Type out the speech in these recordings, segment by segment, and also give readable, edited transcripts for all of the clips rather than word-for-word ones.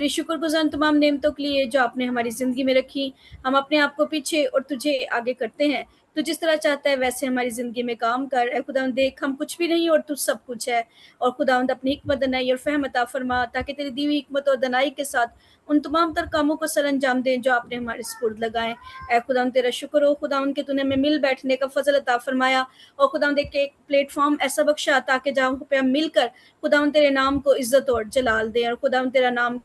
तेरी शुक्रगुज़ार तमाम नेमतों के लिए जो आपने हमारी ज़िंदगी में रखी। हम अपने आप को पीछे और तुझे आगे करते हैं। तू जिस तरह चाहता है वैसे हमारी ज़िंदगी में काम कर। ऐ खुदावंद देख हम कुछ भी नहीं और तू सब कुछ है। और खुदावंद अपनी हिकमत, दनाई और फ़हम अता फ़रमा ताकि तेरी दी हुई हिकमत और दनाई के साथ उन तमाम तर कामों को सरअंजाम दें जो आपने हमारे सुपुर्द लगाएँ। ऐ खुदावंद तेरा शुक्र हो खुदावंद कि तूने हमें मिल बैठने का फ़ज़ल अता फ़रमाया और खुदावंद एक प्लेटफ़ॉर्म ऐसा बख्शा ताकि जहाँ पे हम मिलकर खुदावंद तेरे नाम को इज़्ज़त और जलाल दें और खुदावंद तेरा नाम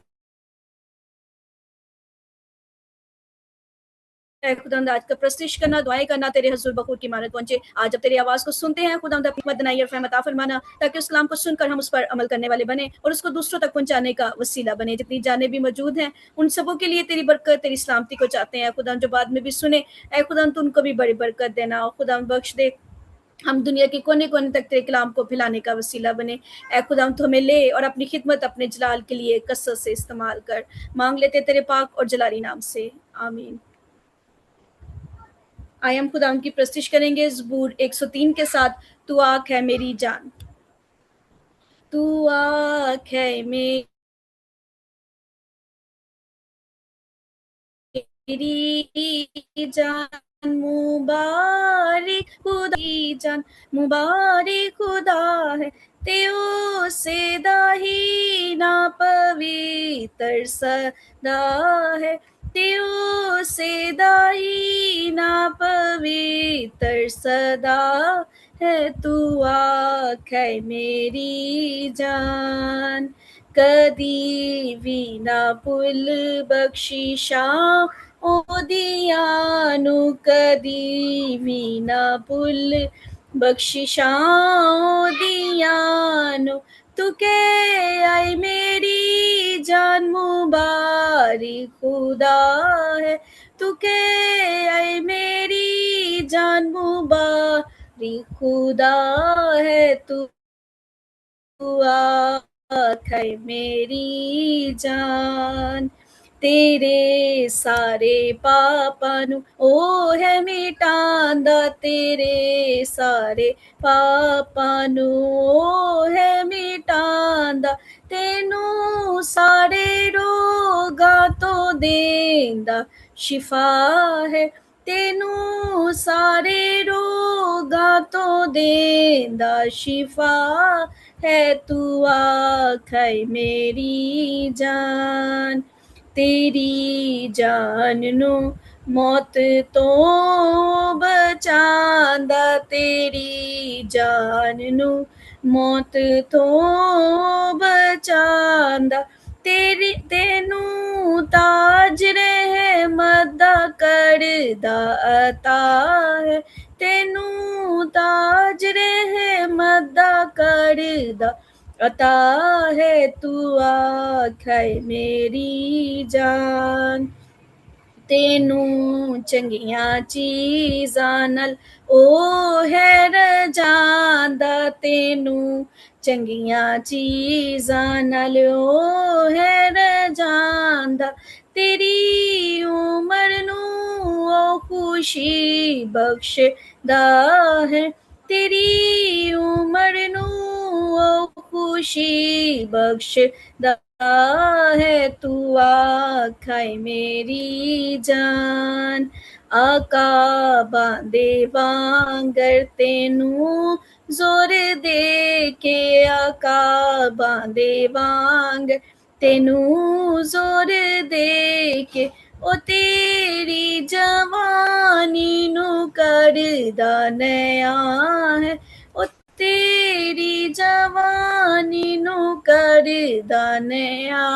खुदावंद आज का प्रस्तिश करना, दुआएँ करना तेरे हज़ूर बखूर की मानत पहुँचे। आज जब तेरी आवाज़ को सुनते हैं खुदावंद अपनी हिकमत, दनाई और फ़हम अता फ़रमाना ताकि उस कलाम को सुनकर हम उस पर अमल करने वाले बने और उसको दूसरों तक पहुँचाने का वसीला बने। जितनी जानें भी मौजूद हैं, उन सबों के लिए तेरी बरकत, तेरी सलामती को चाहते हैं। खुदावंद जो बाद में भी सुने, ऐ खुदावंद तू उनको भी बड़ी बरकत देना और खुदावंद बख्श दे हम दुनिया के कोने-कोने तक तेरे कलाम को फैलाने का वसीला बने। ऐ खुदावंद तू हमें ले और अपनी खिदमत अपने जलाल के लिए कसरत से इस्तेमाल कर। माँग लेते तेरे पाक और जलाली नाम से। आमीन। आइए हम खुदावंद की प्रस्तिश करेंगे ज़बूर 103 के साथ, तू आँख है मेरी जान। तू आँख है मेरी जान, मुबारक खुदा की जान, मुबारक खुदा है तेओ से दाही ना पवित्र सदा है, तेओ से दाही ना पवित्र सदा है। तू आँख है मेरी जान, कदी भी ना पुल बख्शिशा ओ दियानु, कदी भी ना पुल बख्शिशा ओ दियानु। तू के आई मेरी जान, मुबारक खुदा है। तू के आई मेरी जान, मुबारक खुदा है। तू आँख है मेरी जान, तेरे सारे पापानु ओ है मिटांदा, तेरे सारे पापानु ओ है मिटांदा, तेनू सारे रोगा तो देंदा शिफा है, तेनू सारे रोगा तो देंदा शिफा है। तू आँख है मेरी जान, तेरी जान नू मौत तो बचांदा, तेरी जान नू मौत तो बचांदा, तेरी तेनू ताज रहमत दा करदा अता है, तेनू ताज रहमत दा करदा अता है। तू आँख है मेरी जान, तेनू चंगियां चीज़ां नाल ओ है रजांदा, तेनू चंगियां चीज़ां नाल ओ है रजांदा, तेरी उमर नू ओ खुशी बख्शदा है, तेरी उमर नू ओ खुशी बख्शदा है। तू आँख है मेरी जान, आका बांदे वांगर तेनू जोर दे के, आका बांदे वांगर तेनू जोर दे के, ओ तेरी जवानी नू करदा नया है, ओ तेरी जवानी नू करदा नया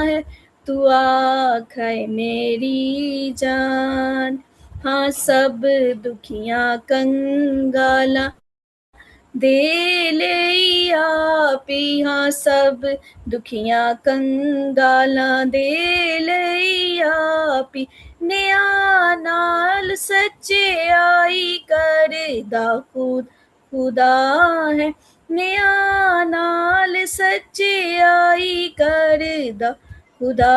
है। तू आँख है मेरी जान, हाँ सब दुखियां कंगाला दे ले आपी, हाँ सब दुखियां कंगाला दे ले आपी, नया नाल सच्चे आई करदा खुदा है, नया नाल सच्चे आई करदा खुदा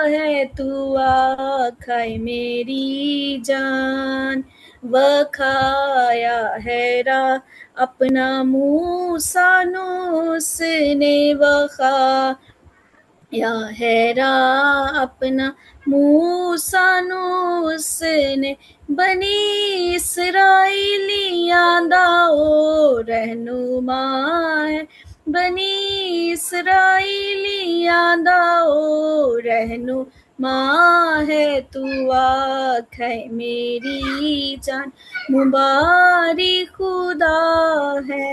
है। तू आँख है मेरी जान, वखाया है राह अपना मूसा नू उसने वखा या हैरा अपना मूसा नू उसने बनी इसराइलियां दा ओ रहनुमा है, बनी इसराइलियां दा ओ रहनुमा है, तू आख है मेरी जान मुबारक खुदा है।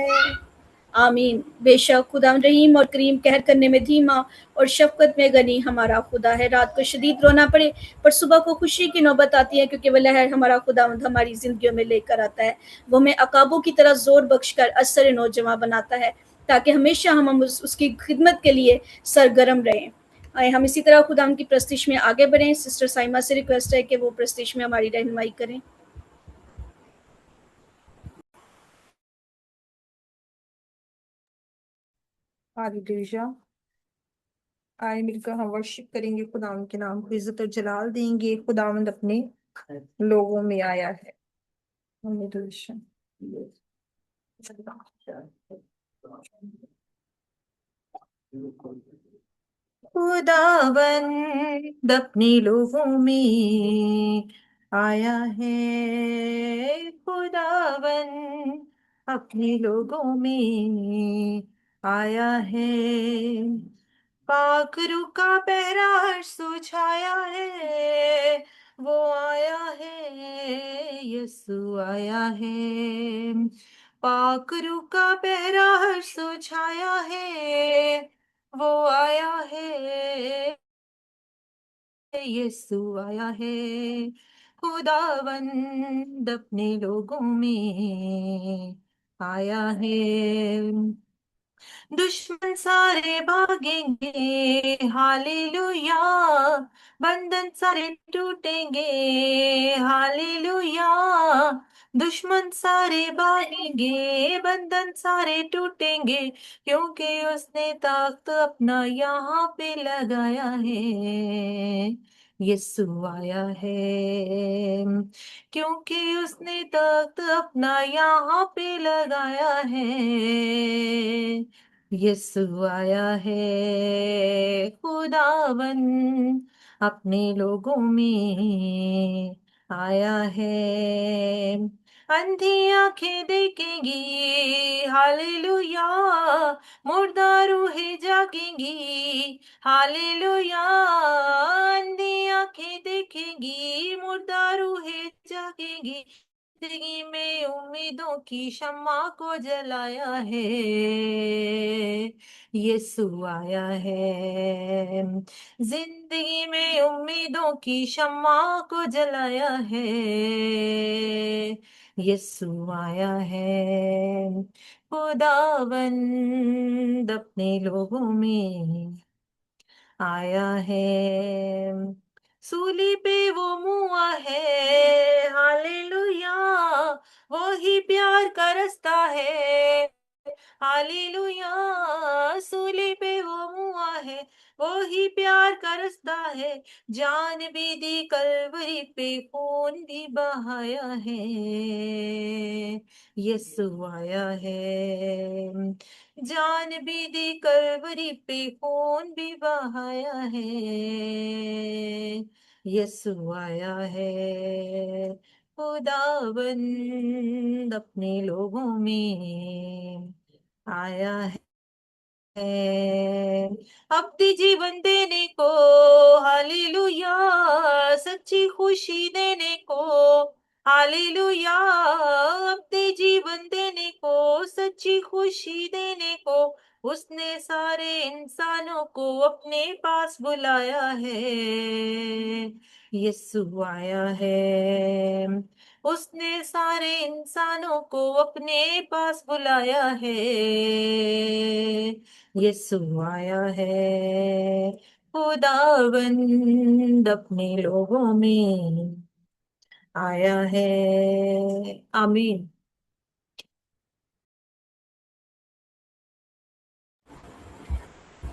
आमीन। बेशक खुदा रहीम और करीम, कहर करने में धीमा और शफ़क़त में गनी हमारा खुदा है। रात को शदीद रोना पड़े पर सुबह को खुशी की नौबत आती है, क्योंकि वह लहर हमारा खुदावंद हमारी ज़िंदगियों में लेकर आता है। वो हमें अकाबों की तरह ज़ोर बख्शकर असर नौजवां बनाता है, ताकि हमेशा हम उसकी खिदमत के लिए सरगर्म रहें। आए हम इसी तरह खुदा की प्रस्तिश में आगे बढ़ें। सिस्टर साइमा से रिक्वेस्ट है कि वो प्रस्तिश में हमारी रहनुमाई करें। हालेलुया। आए मिलकर हम वर्शिप करेंगे, खुदावंद के नाम को इज्जत और जलाल देंगे। खुदावंद अपने लोगों में आया है। हालेलुया। खुदावंद अपने लोगों में आया है। खुदावंद अपने लोगों में आया है। पाखरू का पहरा हर्षो छाया है। वो आया है, यीशु आया है। पाखरू का पहरा हर्षो छाया है। वो आया है, यीशु आया है। खुदावंद अपने लोगों में आया है। दुश्मन सारे भागेंगे, हालेलुया। बंधन सारे टूटेंगे, हालेलुया। दुश्मन सारे भागेंगे, बंधन सारे टूटेंगे, क्योंकि उसने ताकत अपना यहाँ पे लगाया है। यीशु आया है, क्योंकि उसने ताकत अपना यहाँ पे लगाया है। यीशु आया है। खुदावन अपने लोगों में आया है। अंधी आंखें देखेंगी, हालेलुया। मुर्दा रूहें जागेंगी, हालेलुया। अंधी आंखें देखेंगी, मुर्दा रूहें जागेंगी। जिंदगी में उम्मीदों की शम्मा को जलाया है। यीशु आया है। जिंदगी में उम्मीदों की शम्मा को जलाया है। यीशु आया है। खुदावंद अपने लोगों में आया है। सूली पे वो मुआ है, हालेलुया। वो ही प्यार का रास्ता है, हालेलुया। सूली पे वो मुआ है, वो ही प्यार का रास्ता है। जान भी दी कलवरी पे, खून भी बहाया है। यीशु आया है। जान भी दी कलवरी पे, खून भी बहाया है। यीशु आया है। खुदावंद अपने लोगों में आया है। अपनी जीवन देने को, हालेलुया। सच्ची खुशी देने को, हालेलुया। अपने जीवन देने को, सच्ची खुशी देने को, उसने सारे इंसानों को अपने पास बुलाया है। यीशु आया है। उसने सारे इंसानों को अपने पास बुलाया है। यीशु आया है। खुदावंद अपने लोगों में आया है। आमीन।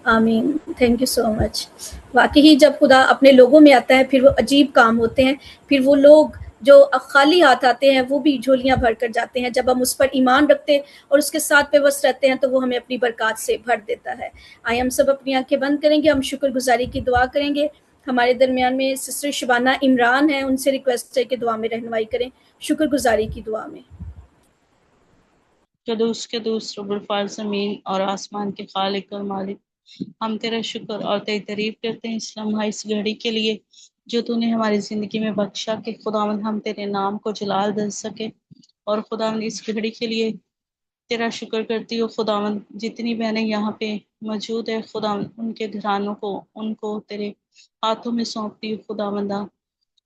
आमीन। Thank you so much. वाकई ही जब खुदा अपने लोगों में आता है, फिर वो अजीब काम होते हैं। फिर वो लोग जो खाली हाथ आते हैं वो भी झोलियां भर कर जाते हैं। जब हम उस पर ईमान रखते और उसके साथ पेवस्त रहते हैं तो वो हमें अपनी बरकत से भर देता है। आइए हम सब अपनी आंखें बंद करेंगे, हम शुक्रगुजारी की दुआ करेंगे। हमारे दरमियान में सिस्टर शबाना इमरान है, उनसे रिक्वेस्ट है कि दुआ में रहनुमाई करें शुक्रगुजारी की दुआ में। कदूस कदूस रब्बुल फाल ज़मीन और आसमान के खालिक और मालिक, हम तेरा शुक्र और तेरी तारीफ करते हैं इस लम्हा इस घड़ी के लिए जो तूने हमारी ज़िंदगी में बख्शा कि खुदावंद हम तेरे नाम को जलाल दे सके। और खुदावंद इस घड़ी के लिए तेरा शुक्र करती हूँ खुदावंद, जितनी बहनें यहाँ पे मौजूद है खुदावंद, उनके घरानों को उनको तेरे हाथों में सौंपती हूँ खुदावंदा।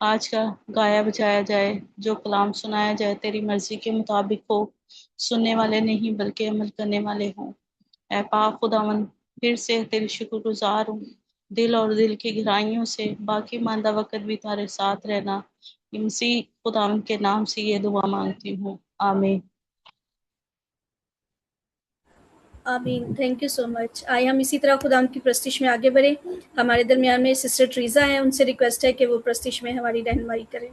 आज का गाया बजाया जाए, जो कलाम सुनाया जाए तेरी मर्जी के मुताबिक हो, सुनने वाले नहीं बल्कि अमल करने वाले हों। ऐ पाक खुदावन, फिर से तेरी शुक्रगुजार हूँ दिल और दिल की गहराइयों से, बाकी मांदा वक्त भी तारे साथ रहना। इसी खुदावन के नाम से ये दुआ मांगती हूँ, आमीन। आमीन। Thank you so much. आइए हम इसी तरह खुदा की प्रस्तिश में आगे बढ़े। हमारे दरमियान में सिस्टर ट्रीज़ा हैं, उनसे रिक्वेस्ट है कि वो प्रस्तिश में हमारी रहनुमाई करें।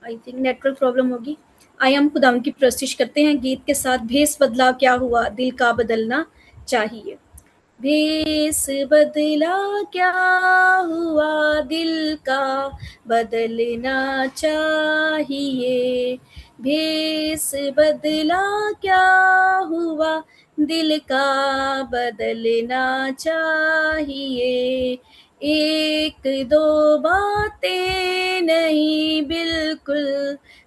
आई थिंक नेटवर्क प्रॉब्लम होगी। आइए हम खुदा की प्रस्तिश करते हैं गीत के साथ। भेस बदला क्या हुआ, दिल का बदलना चाहिए। भेस बदला क्या हुआ, दिल का बदलना चाहिए। भेस बदला क्या हुआ, दिल का बदलना चाहिए। एक दो बातें नहीं, बिल्कुल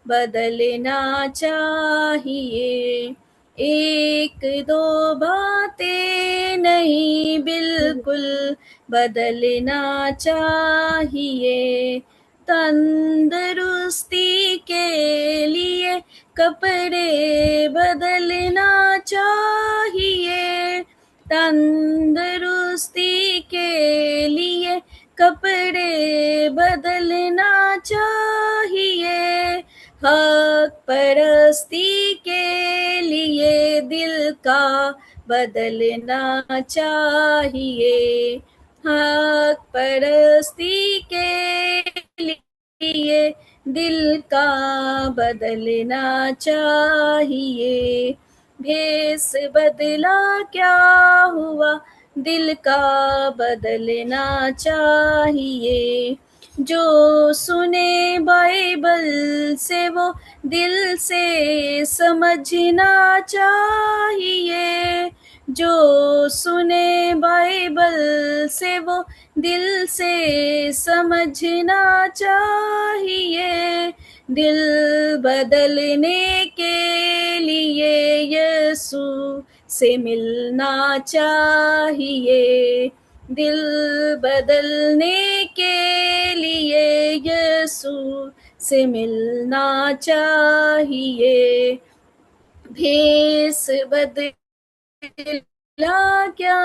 बदलना चाहिए। एक दो बातें नहीं, बिल्कुल बदलना चाहिए। तंदुरुस्ती के लिए कपड़े बदलना चाहिए। तंदुरुस्ती के लिए कपड़े बदलना चाहिए। हक परस्ती के लिए दिल का बदलना चाहिए। हक परस्ती के लिए दिल का बदलना चाहिए। भेस बदला क्या हुआ, दिल का बदलना चाहिए। जो सुने बाइबल से वो दिल से समझना चाहिए। जो सुने बाइबल से वो दिल से समझना चाहिए। दिल बदलने के लिए यीशु से मिलना चाहिए। दिल बदलने के लिए यीशु से मिलना चाहिए। भेस बदला क्या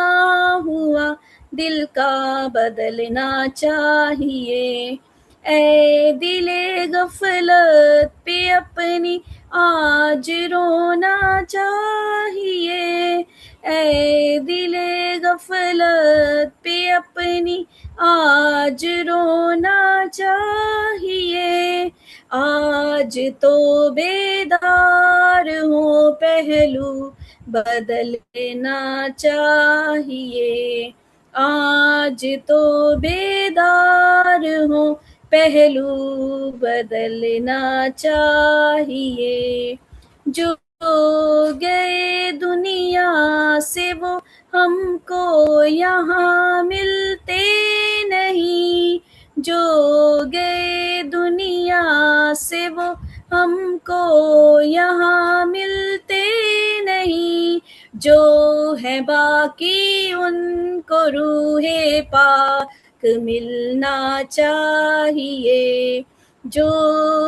हुआ, दिल का बदलना चाहिए। ऐ दिले गफलत पे अपनी आज रोना चाहिए। ऐ दिले गफलत पे अपनी आज रोना चाहिए। आज तो बेदार हो, पहलू बदलना चाहिए। आज तो बेदार हो, पहलू बदलना चाहिए। जो गए दुनिया से वो हमको यहाँ मिलते नहीं। जो गए दुनिया से वो हमको यहाँ मिलते नहीं। जो है बाकी उनको रूहे पाक मिलना चाहिए। जो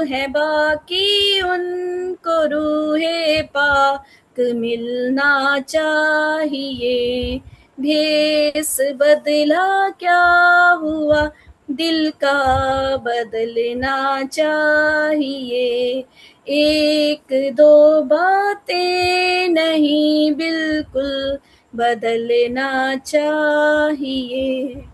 है बाकी उनको रूहे पाक मिलना चाहिए। भेस बदला क्या हुआ, दिल का बदलना चाहिए, एक दो बातें नहीं बिल्कुल बदलना चाहिए।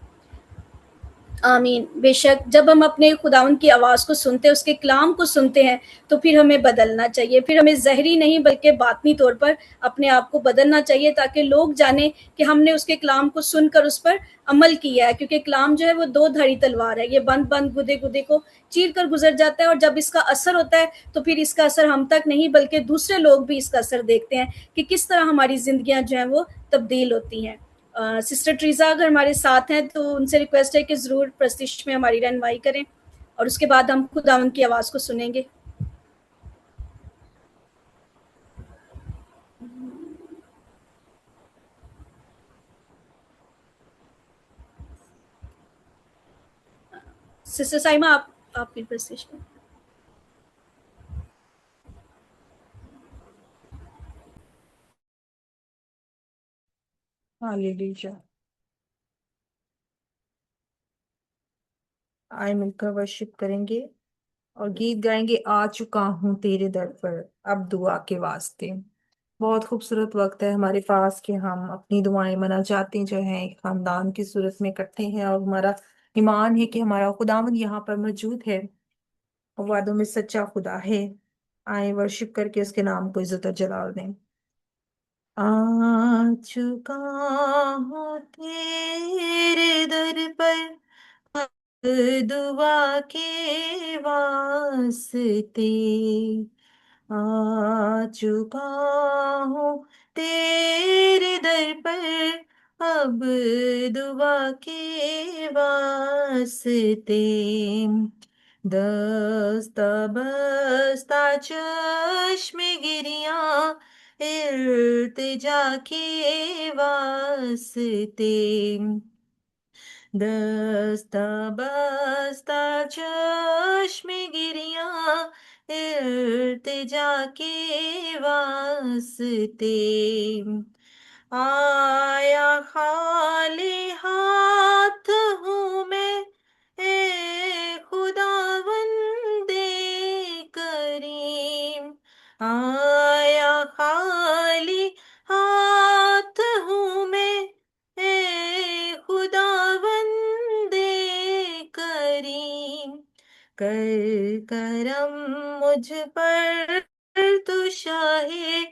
आमीन। बेशक जब हम अपने खुदावंद की आवाज़ को सुनते हैं, उसके कलाम को सुनते हैं, तो फिर हमें बदलना चाहिए। फिर हमें ज़हरी नहीं बल्कि बातनी तौर पर अपने आप को बदलना चाहिए, ताकि लोग जानें कि हमने उसके कलाम को सुनकर उस पर अमल किया है। क्योंकि कलाम जो है वो दो धारी तलवार है, ये बंद-बंद, गुदे-गुदे को चीर कर गुज़र जाता है, और जब इसका असर होता है, तो फिर इसका असर हम तक नहीं बल्कि दूसरे लोग भी इसका असर देखते हैं कि किस तरह हमारी ज़िंदगियाँ जो हैं वो तब्दील होती हैं। सिस्टर ट्रीज़ा अगर हमारे साथ हैं तो उनसे रिक्वेस्ट है कि ज़रूर प्रस्तिश में हमारी रहनुमाई करें, और उसके बाद हम खुदावंद की आवाज़ को सुनेंगे। सिस्टर साइमा, आप फिर प्रस्तिश में। हालेलुया। आए मिलकर वर्शिप करेंगे और गीत गाएंगे, आ चुका हूँ तेरे दर पर अब दुआ के वास्ते। बहुत खूबसूरत वक्त है हमारे पास कि हम अपनी दुआएं मनाजातें जो हैं एक खानदान की सूरत में इकट्ठे हैं, और हमारा ईमान है कि हमारा खुदावंद यहाँ पर मौजूद है और वादों में सच्चा खुदा है। आए वर्शिप करके उसके नाम को इज्जत और जलाल दें। आ चुका हूँ तेरे दर पर दुआ के वास्ते, आ चुका हूँ तेरे दर पर अब दुआ के वास्ते, दस्ता बस्ता चश्मे गिरिया इल्तिजा के वास्ते, दस्ता बस्ता चश्मे गिरिया इल्तिजा के वास्ते, आया खाली हाथ हूँ मैं, ए खुदावंदे करीम, आया खाली हाथ हूँ मैं, ए खुदावंदे करीम, कर करम मुझ पर तू शाहे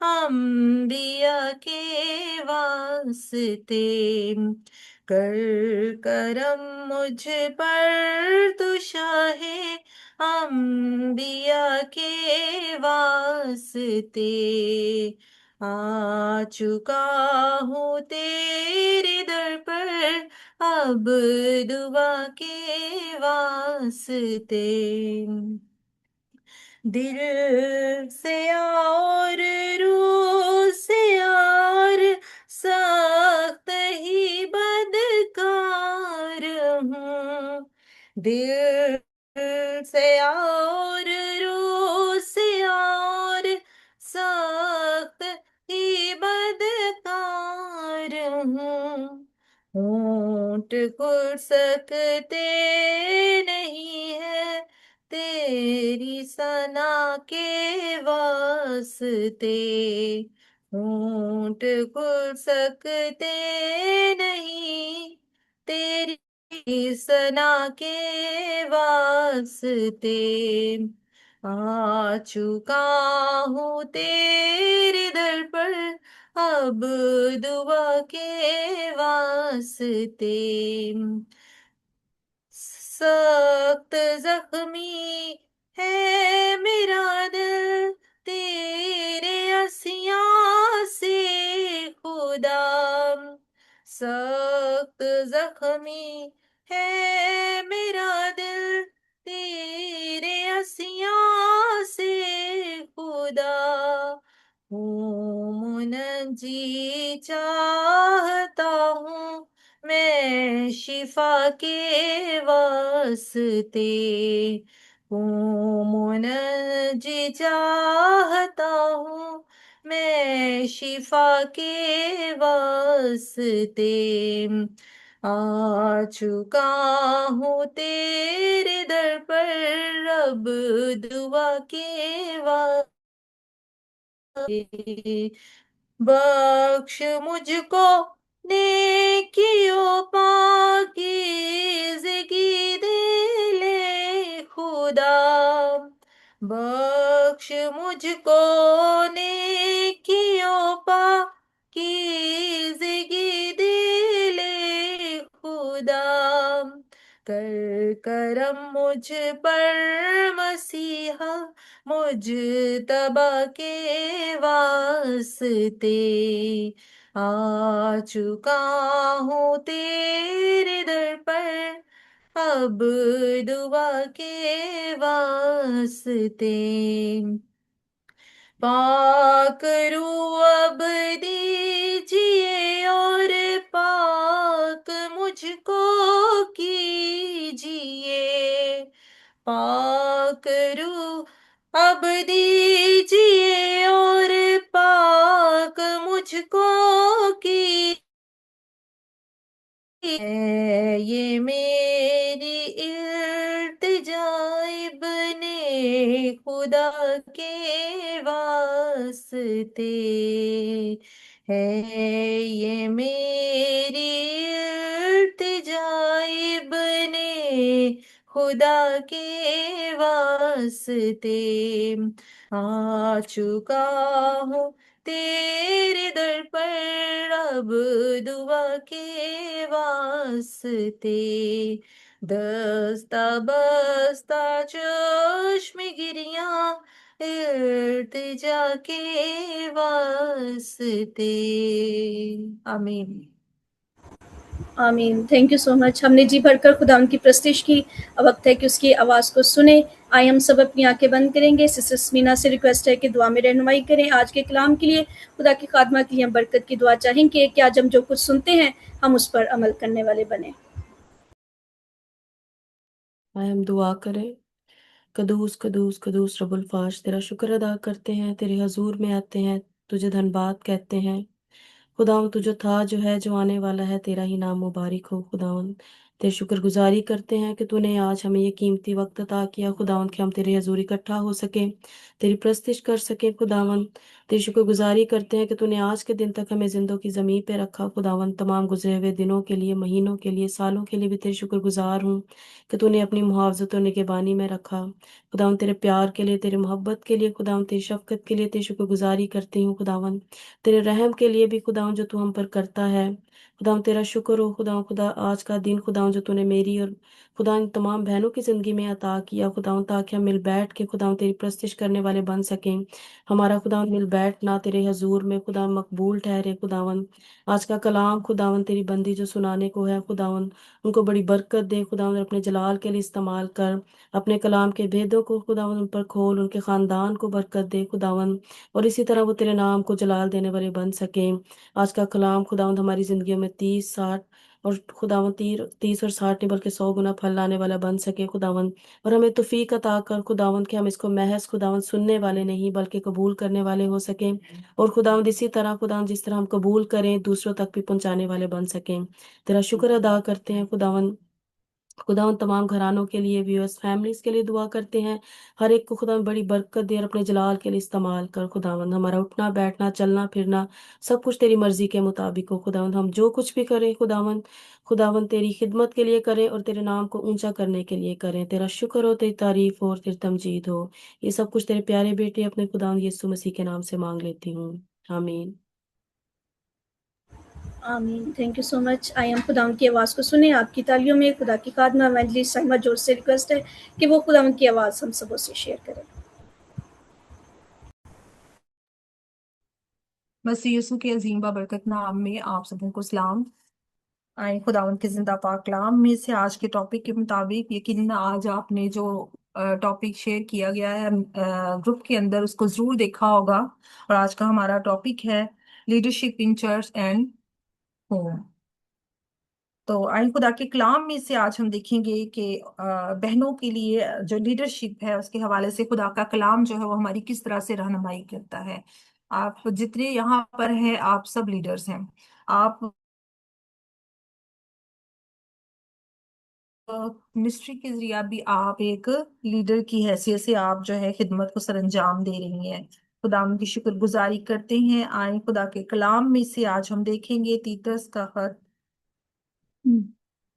अम्बिया के वास्ते, कर करम मुझ पर तू शाहे अम्बिया के वास्ते, आ चुका हूँ तेरे दर पर अब दुआ के वास्ते, दिल से और रूह से और सख्त ही बदकार हूँ, दिल से और रूह से और सख्त ही बदकार हूँ, होंठ खुल सकते नहीं है तेरी सना के वास्ते, होंठ खुल सकते नहीं तेरी सना के वास्ते, आ चुका हूँ तेरे दर पर अब दुआ के वास्ते, सख्त जख्मी है मेरा दिल तेरे असिया से खुदा, सख्त जख्मी है मेरा दिल तेरे असिया से खुदा, हूँ मुनजी चाहता हूँ मैं शिफा के वास्ते, हूँ मुनजी चाहता हूँ मैं शिफा के वास्ते आ चुका हूँ तेरे दर पर, रब दुआ के वास्ते। बख्श मुझको नेकियों पाकीज़गी दे ले खुदा, बख्श मुझको नेकियों पाकीज़गी दे ले खुदा, कर करम मुझ पर मसीहा, मुझ तबा के वास्ते आ चुका हूँ तेरे दर पर, अब दुआ के वास्ते। पाक रूह अब दीजिए और पाक मुझको कीजिए, पाक रूह अब दीजिए और पाक मुझको कीजिए। है ये मेरी इल्तिजाए बने खुदा के वास्ते, है ये मेरी इल्तिजाए बने खुदा के वास्ते। आ चुका हूँ तेरे दर पर, अब दुआ के वास्ते। दस्ता बस्ता चश्म गिरियां इल्तिजा के वास्ते। आमीन। आमीन। Thank you so much. हमने जी भरकर खुदा उनकी प्रस्तिश की। अब वक्त है कि उसकी आवाज़ को सुने। आइए हम सब अपनी आंखें बंद करेंगे। सिस्टर स्मीना से रिक्वेस्ट है कि दुआ में रहनुमाई करें। आज के कलाम के लिए, खुदा की खादमा के लिए हम बरकत की दुआ चाहेंगे कि आज हम जो कुछ सुनते हैं हम उस पर अमल करने वाले बने। आए हम दुआ करें। कदूस कदूस कदूस रबुल फाश, तेरा शुक्र अदा करते हैं, तेरे हजूर में आते हैं, तुझे धन्यवाद कहते हैं। खुदावन तू जो था, जो है, जो आने वाला है, तेरा ही नाम मुबारक हो। खुदावन तेरे शुक्रगुजारी करते हैं कि तूने आज हमें ये कीमती वक्त अता किया खुदावन, कि हम तेरे हजूर इकट्ठा हो सके, तेरी प्रस्तिश कर सके। खुदावन तेरी शुक्रगुजारी करते हैं कि तूने आज के दिन तक हमें जिंदों की ज़मीन पे रखा। खुदावन तमाम गुजरे हुए दिनों के लिए, महीनों के लिए, सालों के लिए भी तेरी शुक्रगुजार हूँ कि तूने अपनी मुहावजत और निगहबानी में रखा। खुदावन तेरे प्यार के लिए, तेरे मोहब्बत के लिए, खुदावन तेरी शफकत के लिए तेरी शुक्रगुजारी करती हूँ। खुदावन तेरे रहम के लिए भी खुदावन जो तू हम पर करता है। खुदावन तेरा शुक्र हो खुदावन, खुदा आज का दिन खुदावन जो तूने मेरी और खुदा इन तमाम बहनों की ज़िंदगी में अता किया खुदावन, ताकि हम मिल बैठ के खुदावन तेरी प्रस्तिश करने वाले बन सकें। हमारा खुदावन मिल बैठना तेरे हजूर में खुदा मकबूल ठहरे। खुदावन आज का कलाम खुदावन तेरी बंदी जो सुनाने को है खुदावन, उनको बड़ी बरकत दे खुदावन, अपने जलाल के लिए इस्तेमाल कर। अपने कलाम के भेदों को खुदावन उन पर खोल, उनके ख़ानदान को बरकत दे खुदावन, और इसी तरह वो तेरे नाम को जलाल देने वाले बन सकें। आज का कलाम खुदावंद हमारी ज़िंदगियों में 30 60 और खुदावंद 30 और 60 नहीं बल्कि 100 गुना फल लाने वाला बन सके खुदावंद। और हमें तौफीक अता कर खुदावंद कि हम इसको महज खुदावंद सुनने वाले नहीं बल्कि कबूल करने वाले हो सकें। और खुदावंद इसी तरह खुदावंद जिस तरह हम कबूल करें दूसरों तक भी पहुंचाने वाले बन सकें। तेरा शुक्र अदा करते हैं खुदावंद। खुदा उन तमाम घरानों के लिए, व्यूअर्स फैमिलीज के लिए दुआ करते हैं। हर एक को खुदा बड़ी बरकत दे और अपने जलाल के लिए इस्तेमाल कर। खुदावंद हमारा उठना बैठना चलना फिरना सब कुछ तेरी मर्जी के मुताबिक हो। खुदावंद हम जो कुछ भी करें खुदावंद, खुदावंद तेरी खिदमत के लिए करें और तेरे नाम को ऊंचा करने के लिए करें। तेरा शुक्र हो, तेरी तारीफ हो और तेरी तमजीद हो। ये सब कुछ तेरे प्यारे बेटे अपने खुदावंद यीशु मसीह के नाम से मांग लेती हूँ, आमीन। आमीन। Thank you so much. आइए हम खुदा की आवाज़ को सुने। आपकी तालियों में खुदा की खादमा एवेंजलिस्ट साइमा जोर से रिक्वेस्ट है कि वो खुदा की आवाज़ हम सबों से शेयर करें। मसीह यीशु के अजीम बरकत नाम में आप सबों को सलाम। आए खुदावंद के जिंदा पाक कलाम में से आज के टॉपिक के मुताबिक, यकीनन आज आपने जो टॉपिक शेयर किया गया है ग्रुप के अंदर उसको जरूर देखा होगा। और आज का हमारा टॉपिक है leadership in church and home. तो आइन खुदा के कलाम में से आज हम देखेंगे कि बहनों के लिए जो लीडरशिप है उसके हवाले से खुदा का कलाम जो है वो हमारी किस तरह से रहनुमाई करता है। आप जितने यहाँ पर हैं आप सब लीडर्स हैं। आप मिनिस्ट्री के जरिए भी आप एक लीडर की हैसियत से आप जो है खिदमत को सरंजाम दे रही हैं। खुदा उनकी शुक्रगुजारी करते हैं। आए खुदा के कलाम में से आज हम देखेंगे तीतस का खत,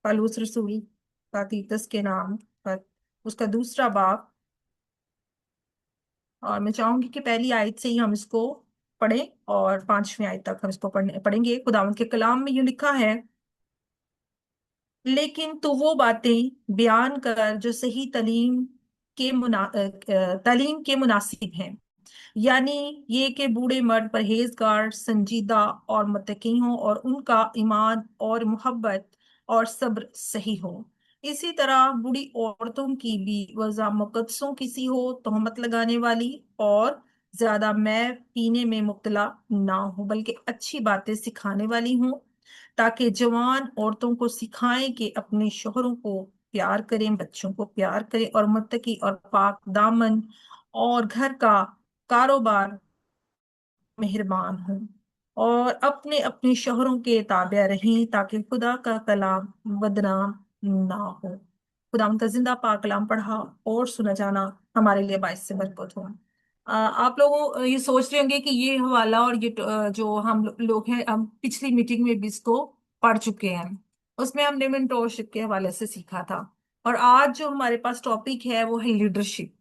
पौलुस रसूल का तीतस के नाम पर उसका दूसरा बाब। और मैं चाहूंगी कि पहली आयत से ही हम इसको पढ़ें और 5वीं आयत तक हम इसको पढ़ेंगे। खुदावंद के कलाम में यूं लिखा है, लेकिन तू वो बातें बयान कर जो सही तालीम के मुनासिब हैं, यानी ये कि बूढ़े मर्द परहेजगार संजीदा और मुत्तकी हों और उनका ईमान और मोहब्बत और सब्र सही हो। इसी तरह बूढ़ी औरतों की भी वज़ा मुकद्दसों की सी हो, तोहमत लगाने वाली और ज्यादा मैं पीने में मुब्तला ना हो, बल्कि अच्छी बातें सिखाने वाली हों, ताकि जवान औरतों को सिखाएं कि अपने शोहरों को प्यार करें, बच्चों को प्यार करें और मुत्तकी और पाक दामन और घर का कारोबार मेहरबान हूँ और अपने अपने शोहरों के ताबे रहें, ताकि खुदा का कलाम बदनाम ना हो। खुदा उनका जिंदा पाक कलाम पढ़ा और सुना जाना हमारे लिए बाइस से बरकत हो। आप लोग ये सोच रहे होंगे कि ये हवाला और ये जो हम लोग हैं, हम पिछली मीटिंग में भी इसको पढ़ चुके हैं। उसमें हमने मेंटोरशिप के हवाले से सीखा था। और आज जो हमारे पास टॉपिक है वो है लीडरशिप,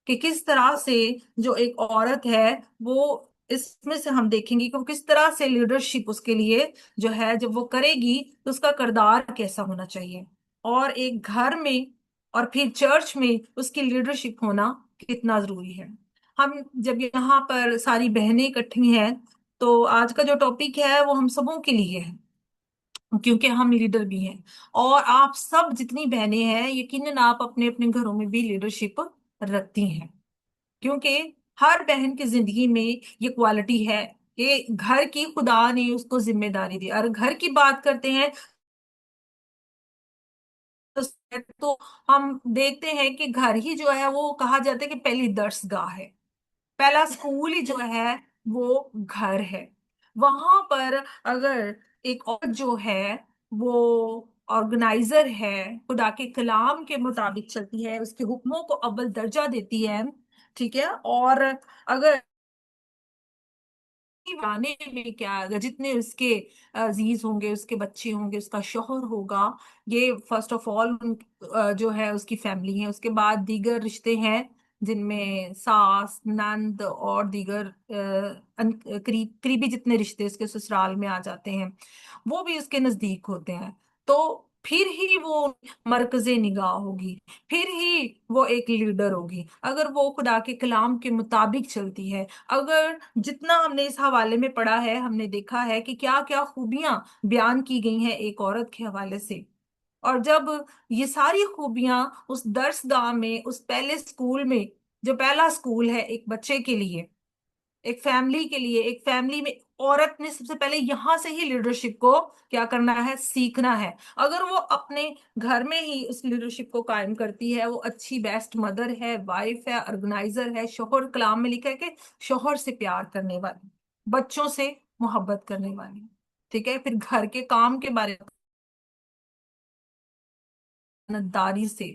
कि किस तरह से जो एक औरत है वो, इसमें से हम देखेंगे कि वो किस तरह से लीडरशिप उसके लिए जो है जब वो करेगी तो उसका किरदार कैसा होना चाहिए, और एक घर में और फिर चर्च में उसकी लीडरशिप होना कितना जरूरी है। हम जब यहाँ पर सारी बहनें इकट्ठी हैं तो आज का जो टॉपिक है वो हम सबों के लिए है, क्योंकि हम लीडर भी हैं। और आप सब जितनी बहनें हैं यकीनन आप अपने अपने घरों में भी लीडरशिप रखती हैं, क्योंकि हर बहन की जिंदगी में ये क्वालिटी है कि घर की खुदा ने उसको जिम्मेदारी दी। और घर की बात करते हैं तो हम देखते हैं कि घर ही जो है वो कहा जाता है कि पहली दर्सगाह है, पहला स्कूल ही जो है वो घर है। वहां पर अगर एक औरत जो है वो ऑर्गेनाइजर है, खुदा के कलाम के मुताबिक चलती है, उसके हुक्मों को अव्वल दर्जा देती है, ठीक है। और अगर गाने में क्या, अगर जितने उसके अजीज होंगे, उसके बच्चे होंगे, उसका शौहर होगा, ये फर्स्ट ऑफ ऑल जो है उसकी फैमिली है। उसके बाद दीगर रिश्ते हैं जिनमें सास नंद और दीगर करीबी जितने रिश्ते उसके ससुराल में आ जाते हैं वो भी उसके नजदीक होते हैं। तो फिर ही वो मरकजे निगाह होगी, फिर ही वो एक लीडर होगी अगर वो खुदा के कलाम के मुताबिक चलती है। अगर जितना हमने इस हवाले में पढ़ा है हमने देखा है कि क्या क्या खूबियां बयान की गई हैं एक औरत के हवाले से। और जब ये सारी खूबियां उस दर्सगाह में, उस पहले स्कूल में, जो पहला स्कूल है एक बच्चे के लिए, एक फैमिली के लिए, एक फैमिली में औरत ने सबसे पहले यहां से ही लीडरशिप को क्या करना है, सीखना है। अगर वो अपने घर में ही उस लीडरशिप को कायम करती है, वो अच्छी बेस्ट मदर है, वाइफ है, ऑर्गेनाइजर है, शोहर, कलाम में लिखा है कि शोहर से प्यार करने वाली, बच्चों से मोहब्बत करने वाली, ठीक है, फिर घर के काम के बारे में दारी से,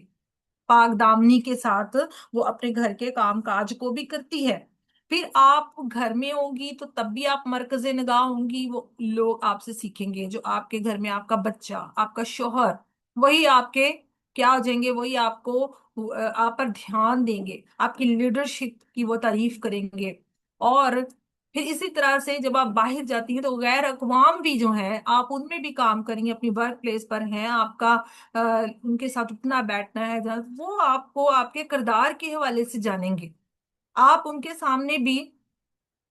पाक दामनी के साथ वो अपने घर के काम काज को भी करती है। फिर आप घर में होंगी तो तब भी आप मरकजे निगाह होंगी, वो लोग आपसे सीखेंगे, जो आपके घर में आपका बच्चा, आपका शौहर, वही आपके क्या हो जाएंगे, वही आपको आप पर ध्यान देंगे, आपकी लीडरशिप की वो तारीफ करेंगे। और फिर इसी तरह से जब आप बाहर जाती हैं तो गैर अकवाम भी जो हैं आप उनमें भी काम करेंगे, अपनी वर्क प्लेस पर हैं, आपका उनके साथ उठना बैठना है जहाँ, वो आपको आपके किरदार के हवाले से जानेंगे। आप उनके सामने भी,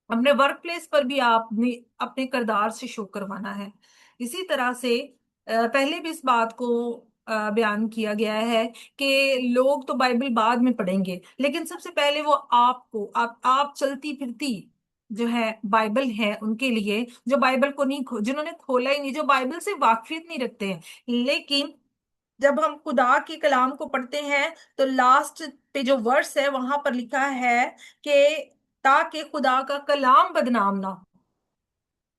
अपने वर्क प्लेस पर भी आपने अपने किरदार से शो करवाना है। इसी तरह से पहले भी इस बात को बयान किया गया है कि लोग तो बाइबल बाद में पढ़ेंगे, लेकिन सबसे पहले वो आपको, आप चलती फिरती जो है बाइबल है उनके लिए, जो बाइबल को नहीं जिन्होंने खोला ही नहीं, जो बाइबल से वाकफियत नहीं रखते हैं। लेकिन जब हम खुदा के कलाम को पढ़ते हैं तो लास्ट पे जो वर्स है वहां पर लिखा है कि ताकि खुदा का कलाम बदनाम ना हो।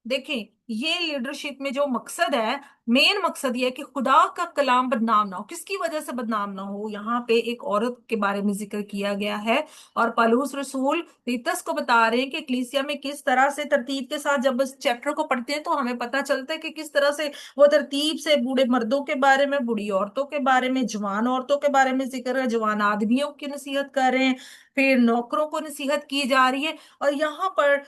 देखें, ये लीडरशिप में जो मकसद है, मेन मकसद ये है कि खुदा का कलाम बदनाम ना हो। किसकी वजह से बदनाम ना हो? यहाँ पे एक औरत के बारे में जिक्र किया गया है, और पौलुस रसूल तीतस को बता रहे हैं कि कलीसिया में किस तरह से तरतीब के साथ, जब इस चैप्टर को पढ़ते हैं तो हमें पता चलता है कि किस तरह से वो तरतीब से बूढ़े मर्दों के बारे में, बूढ़ी औरतों के बारे में, जवान औरतों के बारे में जिक्र है, जवान आदमियों की नसीहत कर रहे हैं, फिर नौकरों को नसीहत की जा रही है। और यहाँ पर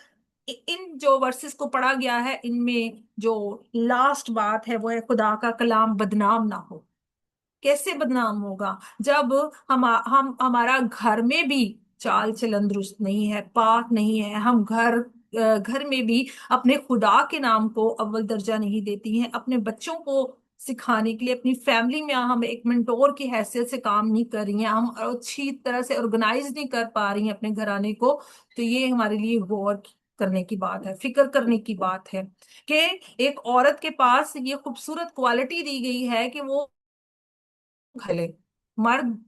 इन जो वर्सेस को पढ़ा गया है, इनमें जो लास्ट बात है वो है खुदा का कलाम बदनाम ना हो। कैसे बदनाम होगा? जब हम हमारा घर में भी चाल चलन दुरुस्त नहीं है, पाक नहीं है, हम घर में भी अपने खुदा के नाम को अव्वल दर्जा नहीं देती हैं, अपने बच्चों को सिखाने के लिए अपनी फैमिली में हम एक मेंटोर की हैसियत से काम नहीं कर रही हैं, हम अच्छी तरह से ऑर्गेनाइज नहीं कर पा रही हैं अपने घराने को, तो ये हमारे लिए गौर करने की बात है, फिक्र करने की बात है कि एक औरत के पास ये खूबसूरत क्वालिटी दी गई है कि वो भले मर्द,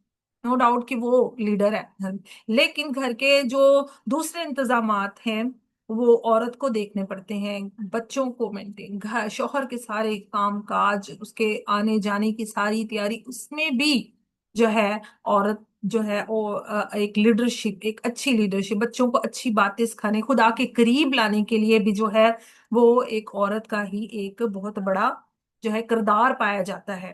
नो डाउट कि वो लीडर है घर में, लेकिन घर के जो दूसरे इंतजामात हैं वो औरत को देखने पड़ते हैं, बच्चों को मेंटेन, घर शौहर के सारे काम काज, उसके आने जाने की सारी तैयारी, उसमें भी जो है औरत जो है वो एक लीडरशिप, एक अच्छी लीडरशिप, बच्चों को अच्छी बातें सिखाने, खुदा के करीब लाने के लिए भी जो है वो एक औरत का ही एक बहुत बड़ा जो है किरदार पाया जाता है।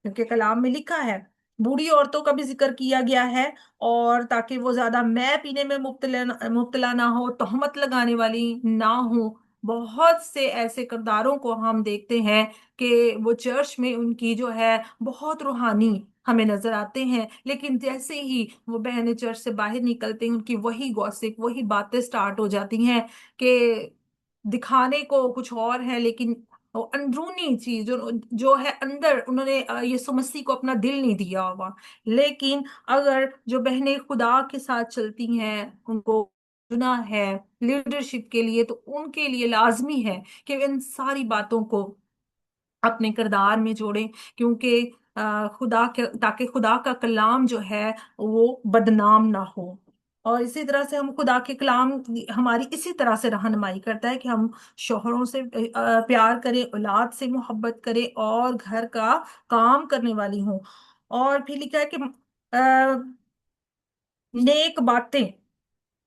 क्योंकि कलाम में लिखा है, बूढ़ी औरतों का भी जिक्र किया गया है, और ताकि वो ज्यादा मैं पीने में मुब्तला ना हो, तोहमत लगाने वाली ना हो। बहुत से ऐसे किरदारों को हम देखते हैं कि वो चर्च में उनकी जो है बहुत रूहानी हमें नजर आते हैं, लेकिन जैसे ही वो बहनें चर्च से बाहर निकलते हैं, उनकी वही गॉसिप, वही बातें स्टार्ट हो जाती हैं कि दिखाने को कुछ और है, लेकिन वो अंदरूनी चीज जो है अंदर, उन्होंने यीशु मसीह को अपना दिल नहीं दिया हुआ। लेकिन अगर जो बहनें खुदा के साथ चलती हैं, उनको चुना है लीडरशिप के लिए, तो उनके लिए लाजमी है कि वे इन सारी बातों को अपने किरदार में जोड़ें, क्योंकि खुदा के, ताकि खुदा का कलाम जो है वो बदनाम ना हो। और इसी तरह से हम खुदा के कलाम हमारी इसी तरह से रहनुमाई करता है कि हम शोहरों से प्यार करें, औलाद से मोहब्बत करें, और घर का काम करने वाली हूँ। और फिर लिखा है कि नेक बातें,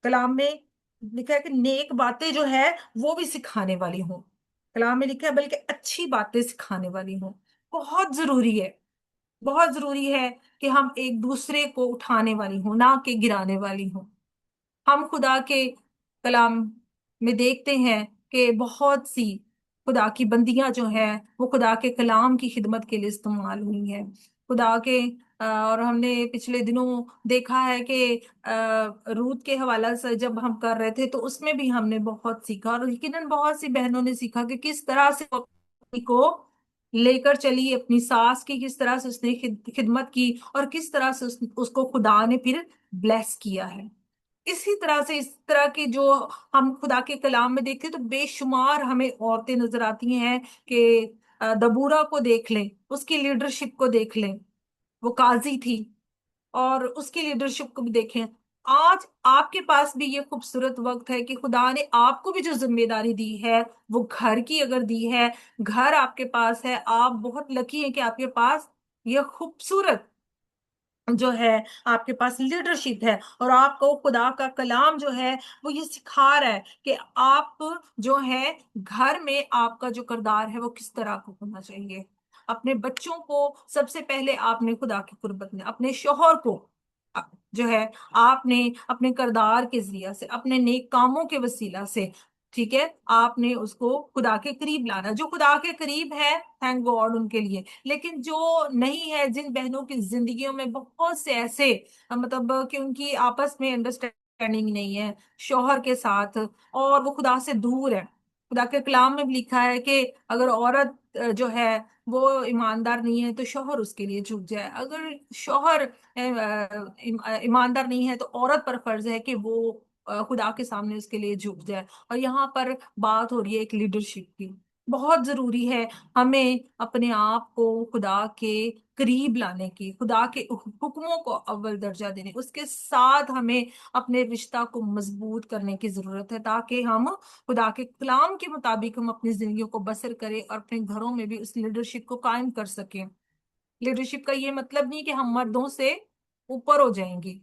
कलाम में लिखा है कि नेक बातें जो है वो भी सिखाने वाली हूँ। कलाम में लिखा है बल्कि अच्छी बातें सिखाने वाली हूँ। बहुत जरूरी है, बहुत जरूरी है कि हम एक दूसरे को उठाने वाली हूँ, ना कि गिराने वाली हूँ। हम खुदा के कलाम में देखते हैं कि बहुत सी खुदा की बंदियां जो हैं वो खुदा के कलाम की खिदमत के लिए इस्तेमाल हुई हैं। खुदा के और हमने पिछले दिनों देखा है कि रूत के हवाला से जब हम कर रहे थे तो उसमें भी हमने बहुत सीखा, और यकीनन बहुत सी बहनों ने सीखा कि किस तरह से वो अपनी को लेकर चली, अपनी सास की किस तरह से उसने खिदमत की, और किस तरह से उसको खुदा ने फिर ब्लेस किया है। इसी तरह से इस तरह की जो हम खुदा के कलाम में देखते हैं तो बेशुमार हमें औरतें नजर आती हैं कि दबूरा को देख लें, उसकी लीडरशिप को देख लें, वो काजी थी, और उसकी लीडरशिप को भी देखें। आज आपके पास भी ये खूबसूरत वक्त है कि खुदा ने आपको भी जो जिम्मेदारी दी है, वो घर की अगर दी है, घर आपके पास है, आप बहुत लकी हैं कि आपके पास ये खूबसूरत जो है, आपके पास लीडरशिप है, और आपको खुदा का कलाम जो है वो ये सिखा रहा है कि आप जो है घर में आपका जो किरदार है वो किस तरह का होना चाहिए। अपने बच्चों को सबसे पहले आपने खुदा की कुर्बत में, अपने शौहर को जो है आपने अपने किरदार के जरिया से, अपने नेक कामों के वसीला से, ठीक है, आपने उसको खुदा के करीब लाना। जो खुदा के करीब है, थैंक गॉड उनके लिए, लेकिन जो नहीं है, जिन बहनों की जिंदगियों में बहुत से ऐसे मतलब कि उनकी आपस में अंडरस्टैंडिंग नहीं है शौहर के साथ, और वो खुदा से दूर है। खुदा के कलाम में भी लिखा है कि अगर औरत जो है वो ईमानदार नहीं है तो शौहर उसके लिए झुक जाए, अगर शौहर ईमानदार नहीं है तो औरत पर फर्ज है कि वो खुदा के सामने उसके लिए झुक जाए। और यहाँ पर बात हो रही है एक लीडरशिप की। बहुत जरूरी है हमें अपने आप को खुदा के करीब लाने की, खुदा के हुक्मों को अव्वल दर्जा देने, उसके साथ हमें अपने रिश्ता को मजबूत करने की जरूरत है, ताकि हम खुदा के कलाम के मुताबिक हम अपनी जिंदगी को बसर करें और अपने घरों में भी उस लीडरशिप को कायम कर सकें। लीडरशिप का ये मतलब नहीं कि हम मर्दों से ऊपर हो जाएंगे,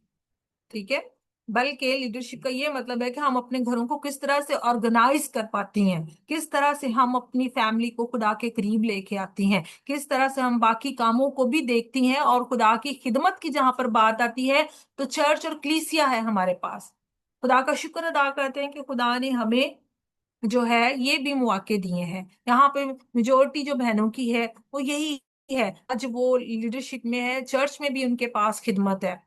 ठीक है, बल्कि लीडरशिप का ये मतलब है कि हम अपने घरों को किस तरह से ऑर्गेनाइज कर पाती हैं, किस तरह से हम अपनी फैमिली को खुदा के करीब लेके आती हैं, किस तरह से हम बाकी कामों को भी देखती हैं। और खुदा की खिदमत की जहां पर बात आती है तो चर्च और कलीसिया है हमारे पास। खुदा का शुक्र अदा करते हैं कि खुदा ने हमें जो है ये भी मौके दिए हैं। यहाँ पे मेजोरिटी जो बहनों की है वो यही है, आज वो लीडरशिप में है, चर्च में भी उनके पास खिदमत है।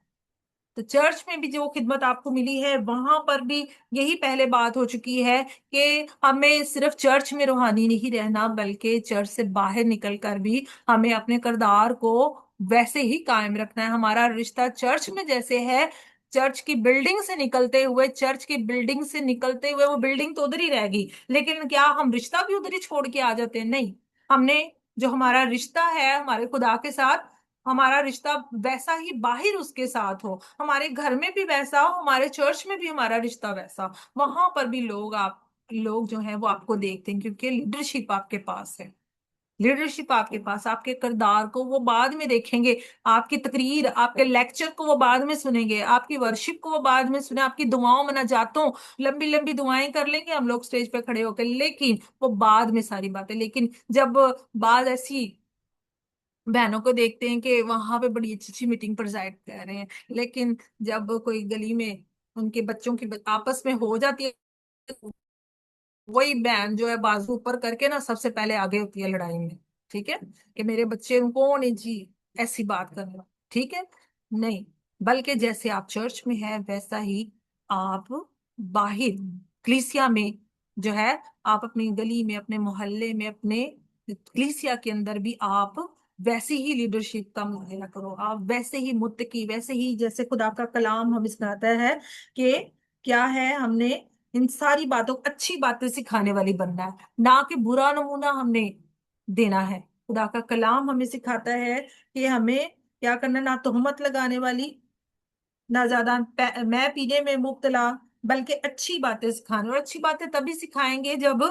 तो चर्च में भी जो खिदमत आपको मिली है वहां पर भी यही पहले बात हो चुकी है कि हमें सिर्फ चर्च में रूहानी नहीं रहना, बल्कि चर्च से बाहर निकल कर भी हमें अपने किरदार को वैसे ही कायम रखना है। हमारा रिश्ता चर्च में जैसे है, चर्च की बिल्डिंग से निकलते हुए, चर्च की बिल्डिंग से निकलते हुए वो बिल्डिंग तो उधर ही रहेगी, लेकिन क्या हम रिश्ता भी उधर ही छोड़ के आ जाते हैं? नहीं, हमने जो हमारा रिश्ता है हमारे खुदा के साथ, हमारा रिश्ता वैसा ही बाहर उसके साथ हो, हमारे घर में भी वैसा हो, हमारे चर्च में भी हमारा रिश्ता वैसा, वहां पर भी लोग जो है वो आपको देखते हैं, क्योंकि लीडरशिप आपके पास है। लीडरशिप आपके पास, आपके किरदार को वो बाद में देखेंगे, आपकी तकरीर, आपके लेक्चर को वो बाद में सुनेंगे, आपकी वर्शिप को वो बाद में सुने, आपकी दुआओं मनाजातों, लंबी लंबी दुआएं कर लेंगे हम लोग स्टेज पे खड़े होकर, लेकिन वो बाद में सारी बातें। लेकिन जब बात ऐसी बहनों को देखते हैं कि वहां पे बड़ी अच्छी अच्छी मीटिंग प्रेजाइड कर रहे हैं, लेकिन जब कोई गली में उनके बच्चों की आपस में हो जाती है, वही बहन जो है बाजू ऊपर करके ना सबसे पहले आगे होती है लड़ाई में, ठीक है, कि मेरे बच्चे कौन है जी ऐसी बात करना, ठीक है, नहीं, बल्कि जैसे आप चर्च में है वैसा ही आप बाहर कलीसिया में जो है, आप अपनी गली में, अपने मोहल्ले में, अपने कलीसिया के अंदर भी आप वैसी ही लीडरशिप का मुजाहरा करो, आप वैसे ही मुत्तकी, वैसे ही जैसे खुदा का कलाम हमें सिखाता है कि क्या है, हमने इन सारी बातों, अच्छी बातें सिखाने वाली बनना है, ना कि बुरा नमूना हमने देना है। खुदा का कलाम हमें सिखाता है कि हमें क्या करना, ना तोहमत लगाने वाली, ना ज्यादा मैं पीने में मुब्तला, बल्कि अच्छी बातें सिखाने। और अच्छी बातें तभी सिखाएंगे जब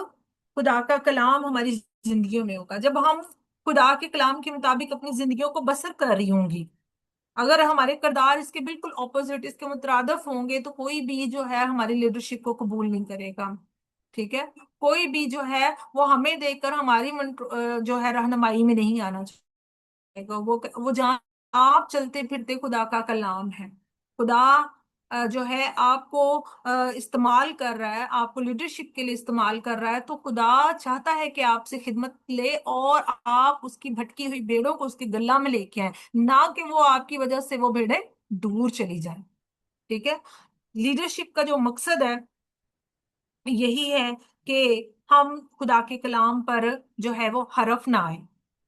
खुदा का कलाम हमारी जिंदगियों में होगा, जब हम खुदा के कलाम के मुताबिक अपनी जिंदगियों को बसर कर रही होंगी। अगर हमारे किरदार इसके बिल्कुल ऑपोजिट, इसके मुतरादफ होंगे, तो कोई भी जो है हमारी लीडरशिप को कबूल नहीं करेगा, ठीक है, कोई भी जो है वो हमें देखकर हमारी जो है रहनुमाई में नहीं आना चाहिए। वो जहाँ आप चलते फिरते खुदा का कलाम है, खुदा जो है आपको इस्तेमाल कर रहा है, आपको लीडरशिप के लिए इस्तेमाल कर रहा है, तो खुदा चाहता है कि आपसे खिदमत ले और आप उसकी भटकी हुई भेड़ों को उसके गल्ला में लेके आए, ना कि वो आपकी वजह से वो भेड़ें दूर चली जाएं, ठीक है। लीडरशिप का जो मकसद है यही है कि हम खुदा के कलाम पर जो है वो हरफ ना आए,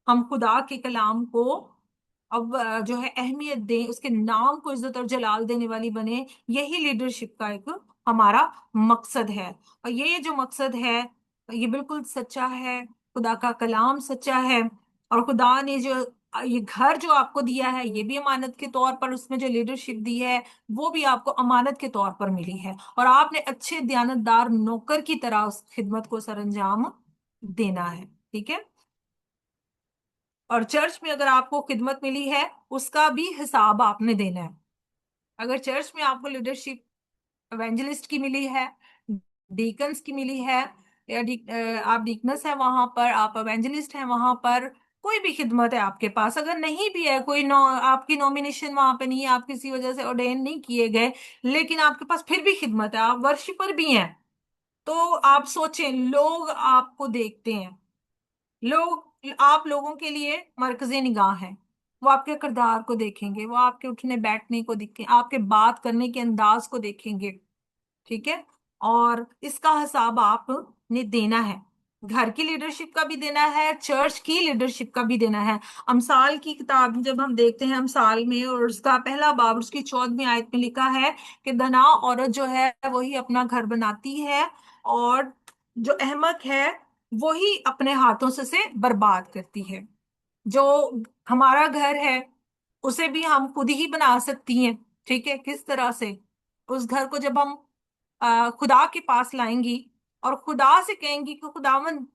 हम खुदा के कलाम को अब जो है अहमियत दें, उसके नाम को इज्जत और जलाल देने वाली बने। यही लीडरशिप का एक हमारा मकसद है। और ये जो मकसद है ये बिल्कुल सच्चा है, खुदा का कलाम सच्चा है। और खुदा ने जो ये घर जो आपको दिया है ये भी अमानत के तौर पर, उसमें जो लीडरशिप दी है वो भी आपको अमानत के तौर पर मिली है, और आपने अच्छे दयानतदार नौकर की तरह उस खिदमत को सरंजाम देना है, ठीक है। और चर्च में अगर आपको खिदमत मिली है उसका भी हिसाब आपने देना है। अगर चर्च में आपको लीडरशिप एवेंजलिस्ट की मिली है, डीकन्स की मिली है, या आप डीकनस है वहां पर, आप एवेंजलिस्ट हैं वहां पर, कोई भी खिदमत है आपके पास, अगर नहीं भी है कोई आपकी नॉमिनेशन वहां पे नहीं है, आप किसी वजह से ऑर्डेन नहीं किए गए, लेकिन आपके पास फिर भी खिदमत है, आप वर्शिपर भी हैं, तो आप सोचें, लोग आपको देखते हैं, आप लोगों के लिए मरकज़े निगाह हैं, वो आपके किरदार को देखेंगे, वो आपके उठने बैठने को देखेंगे, आपके बात करने के अंदाज को देखेंगे, ठीक है। और इसका हिसाब आपने देना है, घर की लीडरशिप का भी देना है, चर्च की लीडरशिप का भी देना है। अमसाल की किताब जब हम देखते हैं, अमसाल में, और उसका पहला बाब उसकी 14वीं आयत में लिखा है कि दना औरत जो है वही अपना घर बनाती है, और जो अहमक है वही अपने हाथों से बर्बाद करती है। जो हमारा घर है उसे भी हम खुद ही बना सकती हैं। ठीक है, किस तरह से? उस घर को जब हम खुदा के पास लाएंगी और खुदा से कहेंगी कि खुदावन,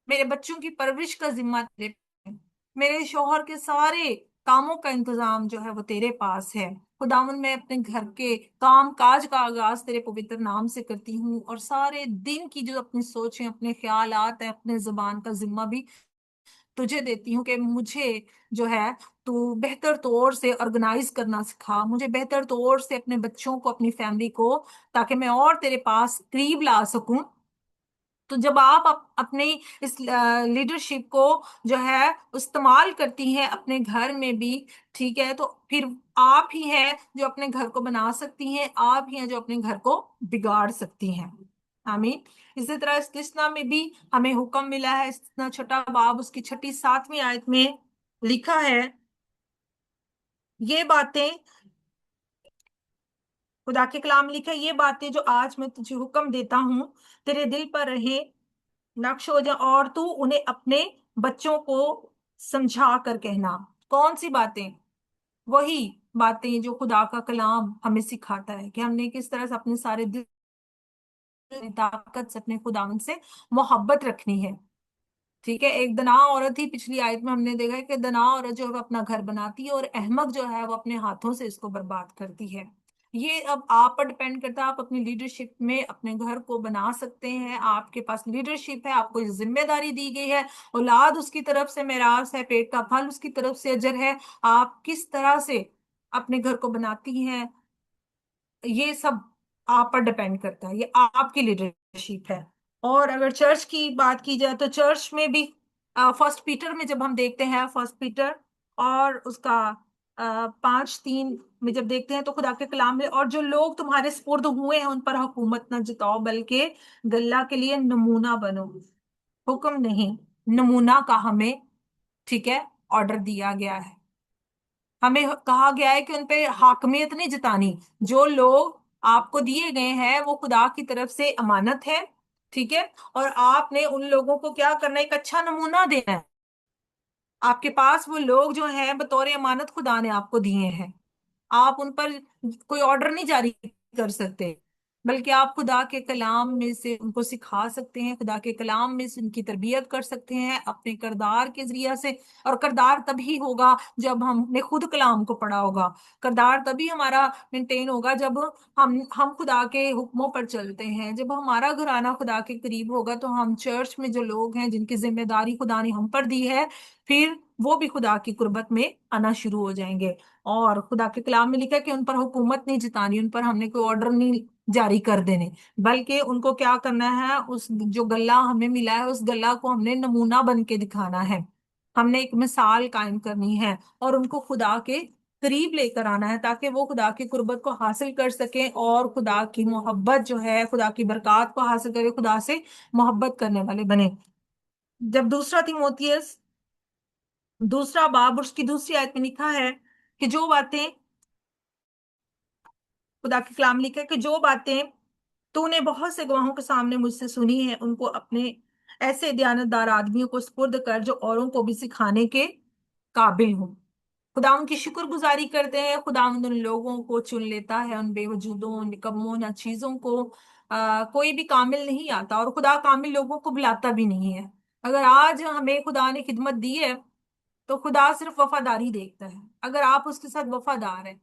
मेरे बच्चों की परवरिश का जिम्मा तेरे पे है, मेरे शौहर के सारे कामों का इंतजाम जो है वो तेरे पास है। खुदावन, मैं अपने घर के काम काज का आगाज तेरे पवित्र नाम से करती हूँ, और सारे दिन की जो अपनी सोचें, अपने ख्यालात है, अपने जुबान का जिम्मा भी तुझे देती हूँ कि मुझे जो है तू बेहतर तौर से ऑर्गेनाइज करना सिखा, मुझे बेहतर तौर से अपने बच्चों को, अपनी फैमिली को, ताकि मैं और तेरे पास करीब ला सकूं। तो जब आप अपने इस लीडरशिप को जो है इस्तेमाल करती हैं अपने घर में भी, ठीक है, तो फिर आप ही हैं जो अपने घर को बना सकती हैं, आप ही हैं जो अपने घर को बिगाड़ सकती हैं। आमीन। इसी तरह इस्तिस्ना में भी हमें हुक्म मिला है। इस्तिस्ना छठा बाब उसकी छठी सातवीं आयत में लिखा है, ये बातें, खुदा के कलाम में लिखा है, ये बातें जो आज मैं तुझे हुक्म देता हूँ तेरे दिल पर रहे, नक्श हो जाए, और तू उन्हें अपने बच्चों को समझा कर कहना। कौन सी बातें? वही बातें जो खुदा का कलाम हमें सिखाता है कि हमने किस तरह से अपने सारे दिल की ताकत से अपने खुदावन से मोहब्बत रखनी है। ठीक है, एक दना औरत ही पिछली आयत में हमने देखा है कि दना औरत जो है वो अपना घर बनाती है, और अहमक जो है वो अपने हाथों से इसको बर्बाद करती है। ये अब आप पर डिपेंड करता है, आप अपनी लीडरशिप में अपने घर को बना सकते हैं। आपके पास लीडरशिप है, आपको ये जिम्मेदारी दी गई है, औलाद उसकी तरफ से मिरास है, पेट का फल उसकी तरफ से अजर है। आप किस तरह से अपने घर को बनाती हैं, ये सब आप पर डिपेंड करता है, ये आपकी लीडरशिप है। और अगर चर्च की बात की जाए तो चर्च में भी फर्स्ट पीटर में जब हम देखते हैं, फर्स्ट पीटर और उसका 5:3 में जब देखते हैं, तो खुदा के कलाम में, और जो लोग तुम्हारे सुपुर्द हुए हैं उन पर हुकूमत न जताओ, बल्कि गल्ला के लिए नमूना बनो। हुक्म नहीं, नमूना का हमें, ठीक है, ऑर्डर दिया गया है। हमें कहा गया है कि उन पे हाकमियत नहीं जतानी। जो लोग आपको दिए गए हैं वो खुदा की तरफ से अमानत है, ठीक है, और आपने उन लोगों को क्या करना है? एक अच्छा नमूना देना है। आपके पास वो लोग जो हैं बतौर अमानत खुदा ने आपको दिए हैं, आप उन पर कोई ऑर्डर नहीं जारी कर सकते, बल्कि आप खुदा के कलाम में से उनको सिखा सकते हैं, खुदा के कलाम में से उनकी तरबियत कर सकते हैं अपने किरदार के जरिया से। और किरदार तभी होगा जब हमने खुद कलाम को पढ़ा होगा। किरदार तभी हमारा मेंटेन होगा जब हम खुदा के हुक्मों पर चलते हैं, जब हमारा घराना खुदा के करीब होगा। तो हम चर्च में जो लोग हैं जिनकी जिम्मेदारी खुदा ने हम पर दी है, फिर वो भी खुदा की कुर्बत में आना शुरू हो जाएंगे। और खुदा के कलाम में लिखा है कि उन पर हुकूमत नहीं जितानी, उन पर हमने कोई ऑर्डर नहीं जारी कर देने, बल्कि उनको क्या करना है? उस जो गल्ला हमें मिला है उस गल्ला को हमने नमूना बन के दिखाना है, हमने एक मिसाल कायम करनी है, और उनको खुदा के करीब लेकर आना है, ताकि वो खुदा की कुर्बत को हासिल कर सके और खुदा की मोहब्बत जो है, खुदा की बरकत को हासिल करके खुदा से मोहब्बत करने वाले बने। जब दूसरा तीमुथियुस दूसरा बाब उसकी दूसरी आयत में लिखा है कि जो बातें, खुदा के कलाम में लिखा है कि जो बातें तूने बहुत से गवाहों के सामने मुझसे सुनी है, उनको अपने ऐसे दयानतदार आदमियों को सुपुर्द कर जो औरों को भी सिखाने के काबिल हो। खुदा उनकी शुक्रगुजारी करते हैं, खुदा उन लोगों को चुन लेता है, उन बेवजूदों, निकम्मों, ना चीजों को। कोई भी कामिल नहीं आता, और खुदा कामिल लोगों को बुलाता भी नहीं है। अगर आज हमें खुदा ने खिदमत दी है तो खुदा सिर्फ वफादारी देखता है, अगर आप उसके साथ वफादार हैं।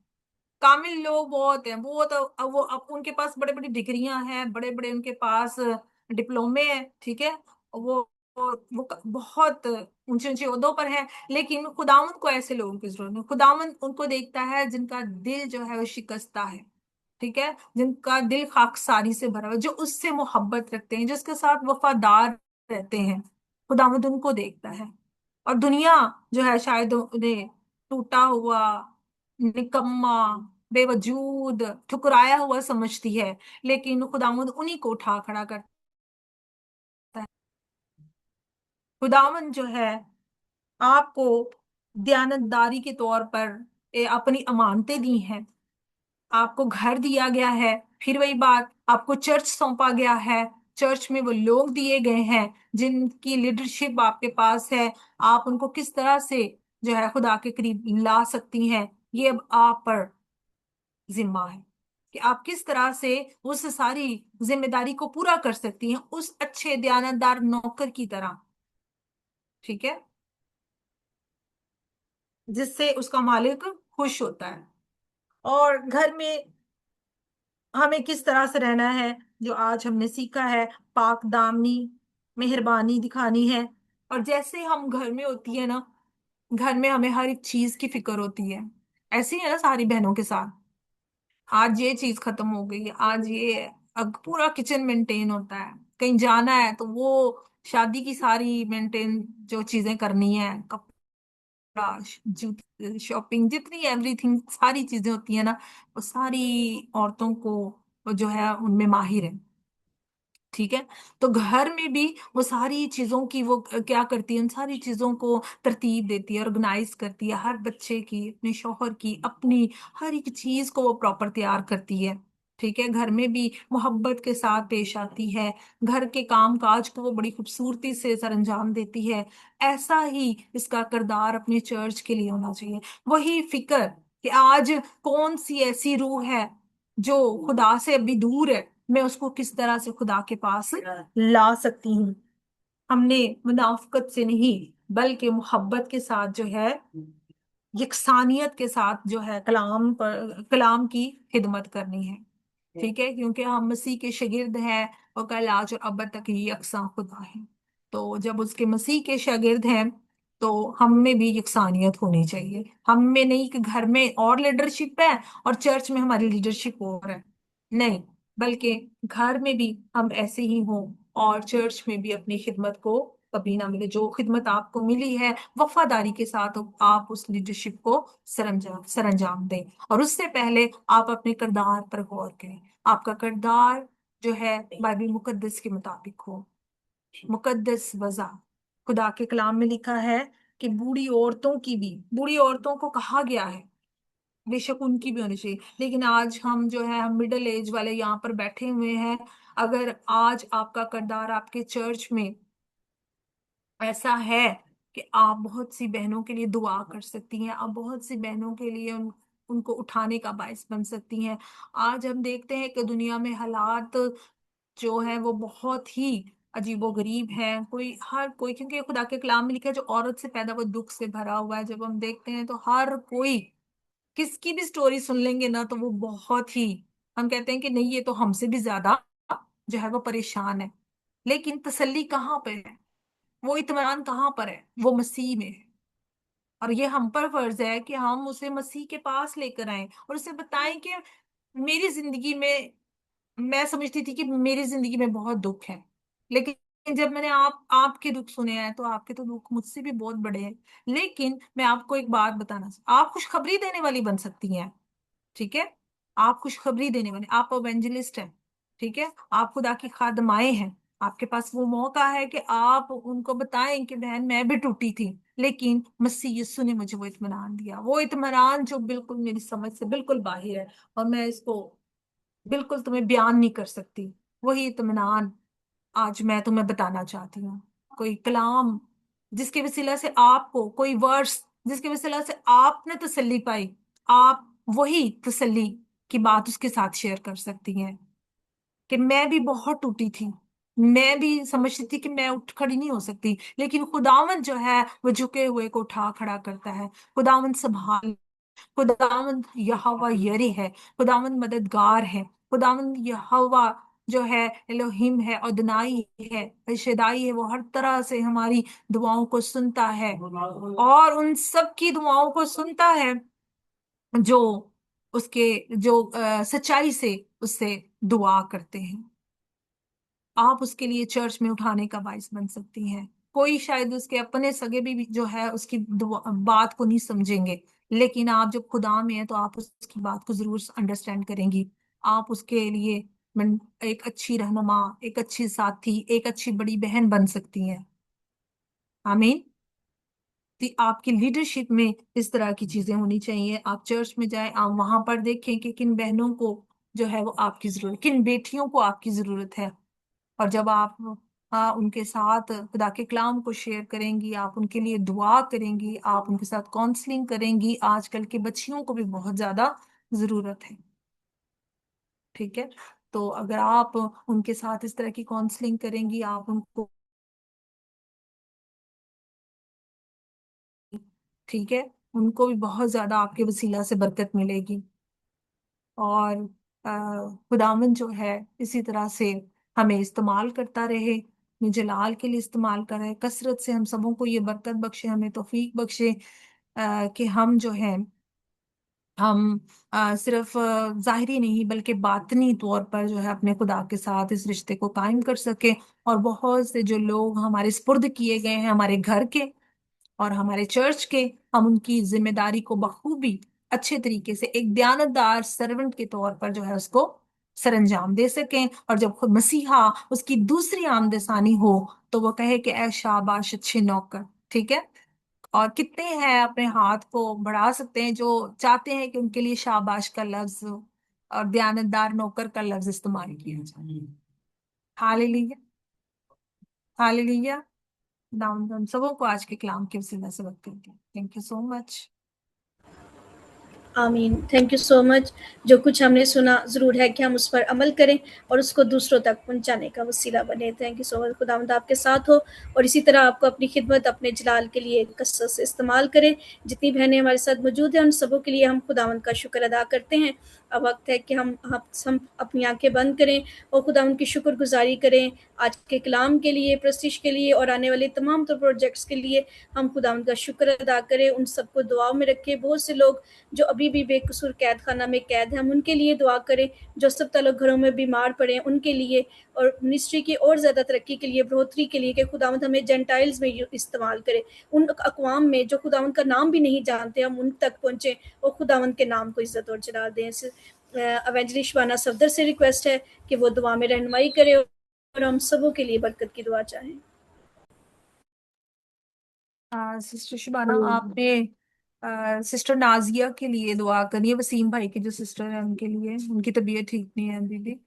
कामिल लोग बहुत हैं, वो तो अब वो अब उनके पास बड़े बड़ी डिग्रियां हैं, बड़े बड़े उनके पास डिप्लोमे हैं, ठीक है, वो बहुत ऊंचे ऊंचे ओहदों पर हैं, लेकिन खुदावंद को ऐसे लोगों की जरूरत नहीं। खुदावंद उनको देखता है जिनका दिल जो है वो शिकस्ता है, ठीक है, जिनका दिल खाकसारी से भरा हुआ है, जो उससे मोहब्बत रखते हैं, जो उसके साथ वफादार रहते हैं। खुदावंद उनको देखता है। और दुनिया जो है शायद उन्हें टूटा हुआ, निकम्मा, बेवजूद, ठुकराया हुआ समझती है, लेकिन खुदावंद उन्हीं को उठा खड़ा करता है। खुदावंद जो है आपको दयानतदारी के तौर पर अपनी अमानतें दी हैं, आपको घर दिया गया है, फिर वही बात, आपको चर्च सौंपा गया है, चर्च में वो लोग दिए गए हैं जिनकी लीडरशिप आपके पास है, आप उनको किस तरह से जो है खुदा के करीब ला सकती हैं, ये अब आप पर जिम्मा है कि आप किस तरह से उस सारी जिम्मेदारी को पूरा कर सकती हैं उस अच्छे दयानतदार नौकर की तरह। ठीक है, जिससे उसका मालिक खुश होता है। और घर में हमें किस तरह से रहना है, जो आज हमने सीखा है, पाक दामनी, मेहरबानी दिखानी है। और जैसे हम घर में होती है ना, घर में हमें हर एक चीज की फिक्र होती है, ऐसी है ना सारी बहनों के साथ। आज ये चीज खत्म हो गई, आज ये, अब पूरा किचन मेंटेन होता है, कहीं जाना है तो वो शादी की सारी मेंटेन जो चीजें करनी है, कपड़ा, जूते, शॉपिंग, जितनी एवरीथिंग सारी चीजें होती है ना, वो सारी औरतों को वो जो है उनमें माहिर है। ठीक है, तो घर में भी वो सारी चीजों की वो क्या करती है, उन सारी चीजों को तरतीब देती है, ऑर्गेनाइज करती है, हर बच्चे की, अपने शौहर की, अपनी हर एक चीज को वो प्रॉपर तैयार करती है। ठीक है, घर में भी मोहब्बत के साथ पेश आती है, घर के काम काज को वो बड़ी खूबसूरती से सरंजाम देती है। ऐसा ही इसका किरदार अपने चर्च के लिए होना चाहिए। वही फिक्र कि आज कौन सी ऐसी रूह है जो खुदा से अभी दूर है, मैं उसको किस तरह से खुदा के पास ला सकती हूँ। हमने मुनाफकत से नहीं, बल्कि मोहब्बत के साथ जो है, यकसानियत के साथ जो है कलाम की खिदमत करनी है। ठीक है, क्योंकि हम मसीह के शागिर्द हैं और कल आज और अब तक ही यकसा खुदा है। तो जब उसके मसीह के शागिर्द हैं तो हम में भी यकसानियत होनी चाहिए। हम में नहीं कि घर में और लीडरशिप है और चर्च में हमारी लीडरशिप और है, नहीं, बल्कि घर में भी हम ऐसे ही हों और चर्च में भी अपनी खिदमत को कभी ना मिले। जो खिदमत आपको मिली है वफादारी के साथ आप उस लीडरशिप को सरंजाम सरंजाम दें। और उससे पहले आप अपने किरदार पर गौर करें, आपका किरदार जो है बाइबल मुकद्दस के मुताबिक हो, मुकद्दस वज़ा। खुदा के कलाम में लिखा है कि बूढ़ी औरतों की भी, बूढ़ी औरतों को कहा गया है, बेशक उनकी भी होनी चाहिए। लेकिन आज हम जो है, हम मिडिल एज वाले यहाँ पर बैठे हुए हैं, अगर आज आपका किरदार आपके चर्च में ऐसा है कि आप बहुत सी बहनों के लिए दुआ कर सकती हैं, आप बहुत सी बहनों के लिए उनको उठाने का बायस बन सकती हैं। आज हम देखते हैं कि दुनिया में हालात जो है वो बहुत ही अजीबोगरीब है, कोई हर कोई, क्योंकि खुदा के कलाम में लिखा है जो औरत से पैदा वो दुख से भरा हुआ है। जब हम देखते हैं तो हर कोई किसकी भी स्टोरी सुन लेंगे ना, तो वो बहुत ही, हम कहते हैं कि नहीं, ये तो हमसे भी ज्यादा जो है वो परेशान है। लेकिन तसल्ली कहाँ पे है, वो इत्मीनान कहाँ पर है, वो मसीह में है। और ये हम पर फर्ज है कि हम उसे मसीह के पास लेकर आए और उसे बताएं कि मेरी जिंदगी में, मैं समझती थी कि मेरी जिंदगी में बहुत दुख है, लेकिन जब मैंने आपके दुख सुने हैं तो आपके तो दुख मुझसे भी बहुत बड़े हैं। लेकिन मैं आपको एक बात बताना, आप खुशखबरी देने वाली बन सकती हैं। ठीक है, आप खुशखबरी देने वाले, आप एवेंजलिस्ट हैं। ठीक है, आप खुदा की खादमाएं हैं। आपके पास वो मौका है कि आप उनको बताएं कि बहन मैं भी टूटी थी, लेकिन मसीह यीशु ने मुझे वो इत्मीनान दिया, वो इत्मीनान जो बिल्कुल मेरी समझ से बिल्कुल बाहर है, और मैं इसको बिल्कुल तुम्हें बयान नहीं कर सकती। वही इत्मीनान आज मैं तुम्हें बताना चाहती हूँ। कोई कलाम जिसके वसीला से आपको, कोई वर्स जिसके वसीला से आपने तसल्ली पाई, आप वही तसल्ली की बात उसके साथ शेयर कर सकती हैं कि मैं भी बहुत टूटी थी, मैं भी समझती थी कि मैं उठ खड़ी नहीं हो सकती, लेकिन खुदावंद जो है वो झुके हुए को उठा खड़ा करता है। खुदावंद संभाल, खुदावंद यहोवा यरी है, खुदावंद मददगार है, खुदावंद यहोवा जो है एलोहिम है, अदनाई है, शदाई है, वो हर तरह से हमारी दुआओं को सुनता है और उन सब की दुआओं को सुनता है जो उसके, जो सच्चाई से उससे दुआ करते हैं। आप उसके लिए चर्च में उठाने का बायस बन सकती हैं। कोई शायद उसके अपने सगे भी जो है उसकी बात को नहीं समझेंगे, लेकिन आप जब खुदा में हैं तो आप उसकी बात को जरूर अंडरस्टैंड करेंगी। आप उसके लिए एक अच्छी रहनुमा, एक अच्छी साथी, एक अच्छी बड़ी बहन बन सकती हैं। आमीन। तो आपकी लीडरशिप में इस तरह की चीजें होनी चाहिए। आप चर्च में जाएं, आप वहां पर देखें कि किन बहनों को जो है वो आपकी जरूरत, किन बेटियों को आपकी जरूरत है। और जब आप उनके साथ खुदा के कलाम को शेयर करेंगी, आप उनके लिए दुआ करेंगी, आप उनके साथ काउंसलिंग करेंगी, आजकल के बच्चियों को भी बहुत ज्यादा जरूरत है। ठीक है, तो अगर आप उनके साथ इस तरह की काउंसलिंग करेंगी, आप उनको, ठीक है, उनको भी बहुत ज्यादा आपके वसीला से बरकत मिलेगी। और खुदावंद जो है इसी तरह से हमें इस्तेमाल करता रहे, अपने जलाल के लिए इस्तेमाल करे, कसरत से हम सबों को ये बरकत बख्शे, हमें तौफीक बख्शे कि हम जो है हम सिर्फ जाहिरी नहीं बल्कि बातनी तौर पर जो है अपने खुदा के साथ इस रिश्ते को कायम कर सके। और बहुत से जो लोग हमारे स्पुर्द किए गए हैं, हमारे घर के और हमारे चर्च के, हम उनकी जिम्मेदारी को बखूबी अच्छे तरीके से एक दयानतदार सर्वेंट के तौर पर जो है उसको सरंजाम दे सकें। और जब खुद मसीहा उसकी दूसरी आमदसानी हो तो वो कहे कि ऐ शाबाश अच्छे नौकर। ठीक है, और कितने हैं अपने हाथ को बढ़ा सकते हैं जो चाहते हैं कि उनके लिए शाबाश का लफ्ज और दयानतदार नौकर का लफ्ज इस्तेमाल किया जाए। Hallelujah, hallelujah. नाम हम सबों को आज के कलाम के वसीला से वक्त करके थैंक यू सो मच। आमीन। Thank you so much. जो कुछ हमने सुना ज़रूर है कि हम उस पर अमल करें और उसको दूसरों तक पहुंचाने का वसीला बने। Thank you so much. खुदावंद आपके साथ हो और इसी तरह आपको अपनी खिदमत अपने जलाल के लिए कसरत से इस्तेमाल करें। जितनी बहनें हमारे साथ मौजूद हैं उन सबों के लिए हम खुदावंद का शुक्र अदा करते हैं। अब वक्त है कि हम अपनी आंखें बंद करें और खुदावंद की शुक्रगुजारी करें आज के कलाम के लिए, प्रस्तिश के लिए और आने वाले तमाम तो प्रोजेक्ट्स के लिए हम खुदावंद का शुक्र अदा करें। उन सबको दुआओं में रखें। बहुत से लोग जो अभी भी बेकसूर कैद खाना में कैद हैं, हम उनके लिए दुआ करें। जो अस्पताल और घरों में बीमार पड़े हैं उनके लिए, और मिनिस्ट्री की और ज़्यादा तरक्की के लिए, बढ़ोतरी के लिए कि खुदावंद हमें जेंटाइल्स में इस्तेमाल करे। उन अकवाम में जो खुदावंद का नाम भी नहीं जानते हम उन तक पहुँचें और खुदावंद के नाम को इज्जत और जलाल दें। एवेंजलिस्ट शबाना सफदर से रिक्वेस्ट है कि वो दुआ में रहनुमाई करे और हम सबों के लिए बरकत की दुआ चाहें। सिस्टर शबाना, आपने सिस्टर नाजिया के लिए दुआ करनी है, वसीम भाई की जो सिस्टर है उनके लिए, उनकी तबीयत ठीक नहीं है दीदी,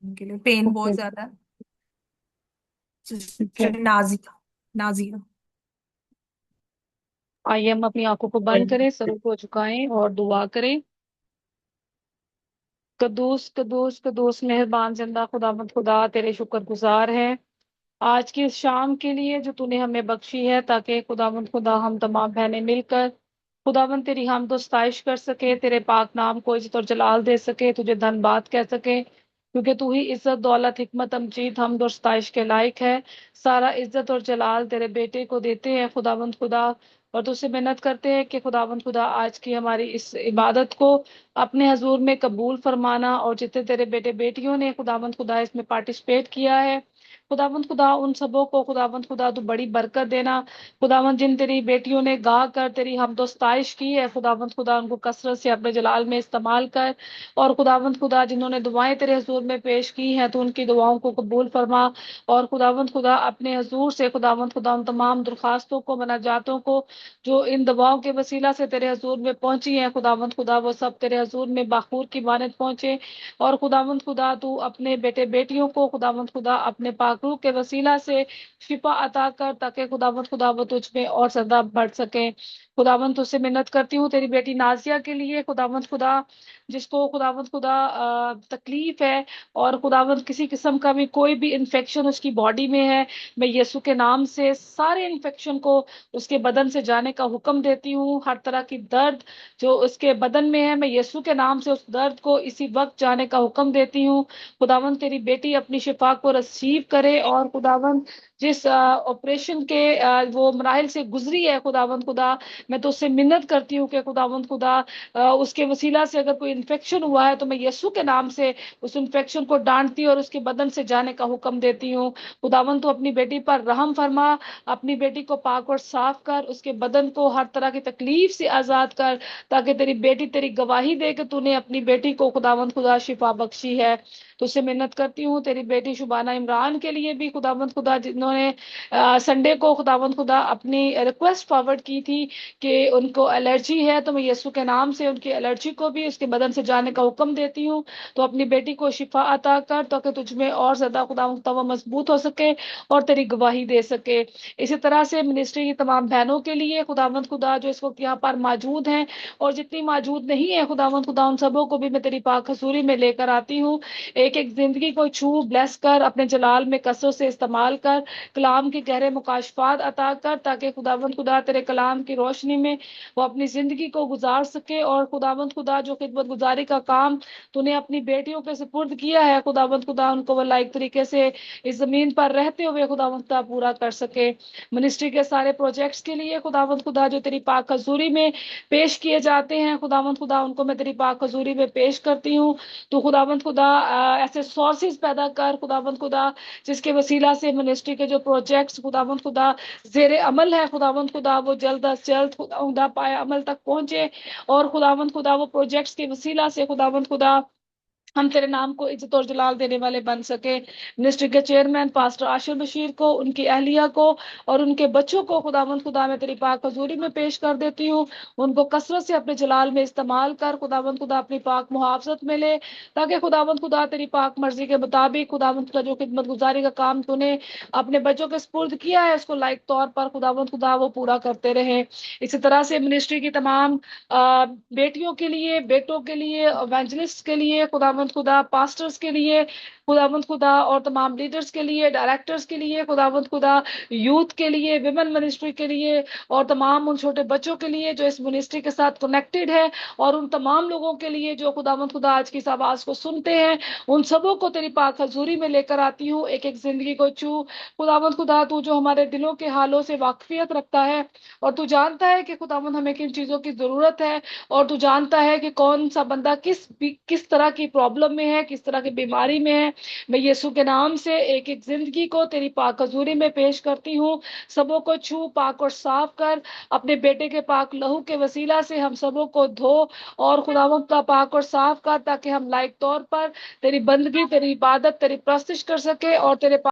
उनके लिए पेन बहुत ओके। ज्यादा है। ठीक है, सिस्टर नाजिया, नाजिया। आइए हम अपनी आंखों को बंद करें, सरों को झुकाएं और दुआ करें। कदूस कदूस कदूस मेहरबान जिंदा खुदावंद खुदा, तेरे शुक्रगुजार हैं आज की इस शाम के लिए जो तूने हमें बख्शी है, ताकि खुदावंद खुदा हम तमाम बहनें मिलकर खुदावंद तेरी हम तो सताइश कर सके, तेरे पाक नाम को इज्जत और जलाल दे सके, तुझे धन्यवाद कह सके, क्योंकि तू ही इज्जत दौलत हिकमत अमजीद हम और सताइश के लायक है। सारा इज्जत और जलाल तेरे बेटे को देते हैं खुदावंद खुदा, और तुझसे मिन्नत करते हैं कि खुदावंद खुदा आज की हमारी इस इबादत को अपने हजूर में कबूल फरमाना, और जितने तेरे बेटे बेटियों ने खुदावंद खुदा इसमें पार्टिसिपेट किया है, खुदावंद खुदा उन सबों को खुदावंद खुदा तू बड़ी बरकत देना। खुदावंद जिन तेरी बेटियों ने गा कर तेरी हमदोस्ताइश की है, खुदावंद खुदा उनको कसरत से अपने जलाल में इस्तेमाल कर, और खुदावंद खुदा जिन्होंने दुआएं तेरे हजूर में पेश की हैं तो उनकी दुआओं को कबूल फरमा। और खुदावंद खुदा अपने हजूर से खुदावंद खुदा उन तमाम दरखास्तों को, मनाजातों को जो इन दवाओं के वसीला से तेरे हजूर में पहुंची हैं, खुदावंद खुदा वो सब तेरे हजूर में बाखूर की मानद पहुंचे। और खुदावंद खुदा तू अपने बेटे बेटियों को खुदावंद खुदा अपने पाकरू के वसीला से शिफा अता कर, ताकि खुदावंद खुदा वो तुझ में और ज्यादा बढ़ सके। खुदावंद तुझसे मिन्नत करती हूँ तेरी बेटी नाजिया के लिए, खुदावंद खुदा जिसको खुदावंद खुदा तकलीफ है, और खुदावंद किसी किस्म का भी कोई भी इन्फेक्शन उसकी बॉडी में है, मैं यीशु के नाम से सारे इन्फेक्शन को उसके बदन से जाने का हुक्म देती हूँ। हर तरह की दर्द जो उसके बदन में है, मैं यीशु के नाम से उस दर्द को इसी वक्त जाने का हुक्म देती हूँ। खुदावंद तेरी बेटी अपनी शिफा को रिसीव करे, और खुदावंद जिस ऑपरेशन के वो मराहिल से गुजरी है खुदावंद खुदा, मैं तो उससे मिन्नत करती हूँ कि खुदावंद खुदा उसके वसीला से अगर कोई इन्फेक्शन हुआ है तो मैं यीशु के नाम से उस इन्फेक्शन को डांटती और उसके बदन से जाने का हुक्म देती हूँ। खुदावंद तो अपनी बेटी पर रहम फरमा, अपनी बेटी को पाक और साफ कर, उसके बदन को हर तरह की तकलीफ से आजाद कर, ताकि तेरी बेटी तेरी गवाही दे कि तूने अपनी बेटी को खुदावंद खुदा शिफा बख्शी है। तुझसे मिन्नत करती हूँ तेरी बेटी शुबाना इमरान के लिए भी खुदावंद खुदा, जिन्होंने संडे को खुदावंद खुदा अपनी रिक्वेस्ट फॉरवर्ड की थी कि उनको एलर्जी है, तो मैं यीशु के नाम से उनकी एलर्जी को भी उसके बदन से जाने का हुक्म देती हूँ। तो अपनी बेटी को शिफा अता कर, ताकि तुझ में और ज्यादा खुदावंद खुदा वो मजबूत हो सके और तेरी गवाही दे सके। इसी तरह से मिनिस्ट्री की तमाम बहनों के लिए खुदावंद खुदा जो इस वक्त यहाँ पर मौजूद हैं और जितनी मौजूद नहीं है खुदावंद खुदा, उन सबों को भी मैं तेरी पाक हजूरी में लेकर आती हूँ। एक एक जिंदगी को छू ब्लेस कर, अपने जलाल में कसरत से इस्तेमाल कर, कलाम के गहरे मुकाशफात अता कर, ताकि खुदावंद खुदा तेरे कलाम की रोशनी में वो अपनी जिंदगी को गुजार सके। और खुदावंद खुदा जो खिदमत गुजारी का काम तूने अपनी बेटियों के सुपुर्द किया है खुदावंद खुदा, उनको वो लायक तरीके से इस जमीन पर रहते हुए खुदावंद खुदा पूरा कर सके। मिनिस्ट्री के सारे प्रोजेक्ट्स के लिए खुदावंद खुदा जो तेरी पाक हजूरी में पेश किए जाते हैं खुदावंद खुदा, उनको मैं तेरी पाक हजूरी में पेश करती हूँ। तो खुदावंद खुदा ऐसे सोर्सेज पैदा कर खुदावंद खुदा, जिसके वसीला से मिनिस्ट्री के जो प्रोजेक्ट्स खुदावंद खुदा जेरे अमल है खुदावंद खुदा, वो जल्द अज जल्द खुदा पाया अमल तक पहुंचे। और खुदावंद खुदा वो प्रोजेक्ट्स के वसीला से खुदावंद खुदा हम तेरे नाम को इज्जत और जलाल देने वाले बन सके। मिनिस्ट्री के चेयरमैन पास्टर आशिर बशीर को, उनकी अहलिया को और उनके बच्चों को खुदावंद खुदा मैं तेरी पाक हजूरी में पेश कर देती हूँ। उनको कसरत से अपने जलाल में इस्तेमाल कर खुदावंद खुदा, अपनी पाक मुहाफजत में ले, ताकि खुदावंद खुदा तेरी पाक मर्जी के मुताबिक खुदावंद खुदा जो खिदमत गुजारी का काम तूने अपने बच्चों के स्पुर्द किया है उसको लायक तौर पर खुदावंद खुदा वो पूरा करते रहे। इसी तरह से मिनिस्ट्री की तमाम बेटियों के लिए, बेटों के लिए, इवेंजलिस्ट के लिए खुदावंद खुदा, पास्टर्स के लिए खुदावंद खुदा, और तमाम लीडर्स के लिए, डायरेक्टर्स के लिए खुदावंद खुदा, यूथ के लिए, विमेन मिनिस्ट्री के लिए, और तमाम उन छोटे बच्चों के लिए जो इस मिनिस्ट्री के साथ कनेक्टेड है, और उन तमाम लोगों के लिए जो खुदावंद खुदा आज की इस आवाज को सुनते हैं, उन सबों को तेरी पाक हजूरी में लेकर आती हूँ। एक एक जिंदगी को छू खुदावंद खुदा, तू जो हमारे दिलों के हालों से वाकफियत रखता है और तू जानता है कि खुदावंद हमें किन चीजों की जरूरत है, और तू जानता है कि कौन सा बंदा किस तरह की प्रॉब्लम में है, किस तरह की बीमारी में है। मैं यीशु के नाम से एक एक जिंदगी को तेरी पाक हजूरी में पेश करती हूँ। सबों को छू, पाक और साफ कर, अपने बेटे के पाक लहू के वसीला से हम सबों को धो और खुदावंद का पाक और साफ कर, ताकि हम लायक तौर पर तेरी बंदगी, तेरी इबादत, तेरी प्रस्तिश कर सके और तेरे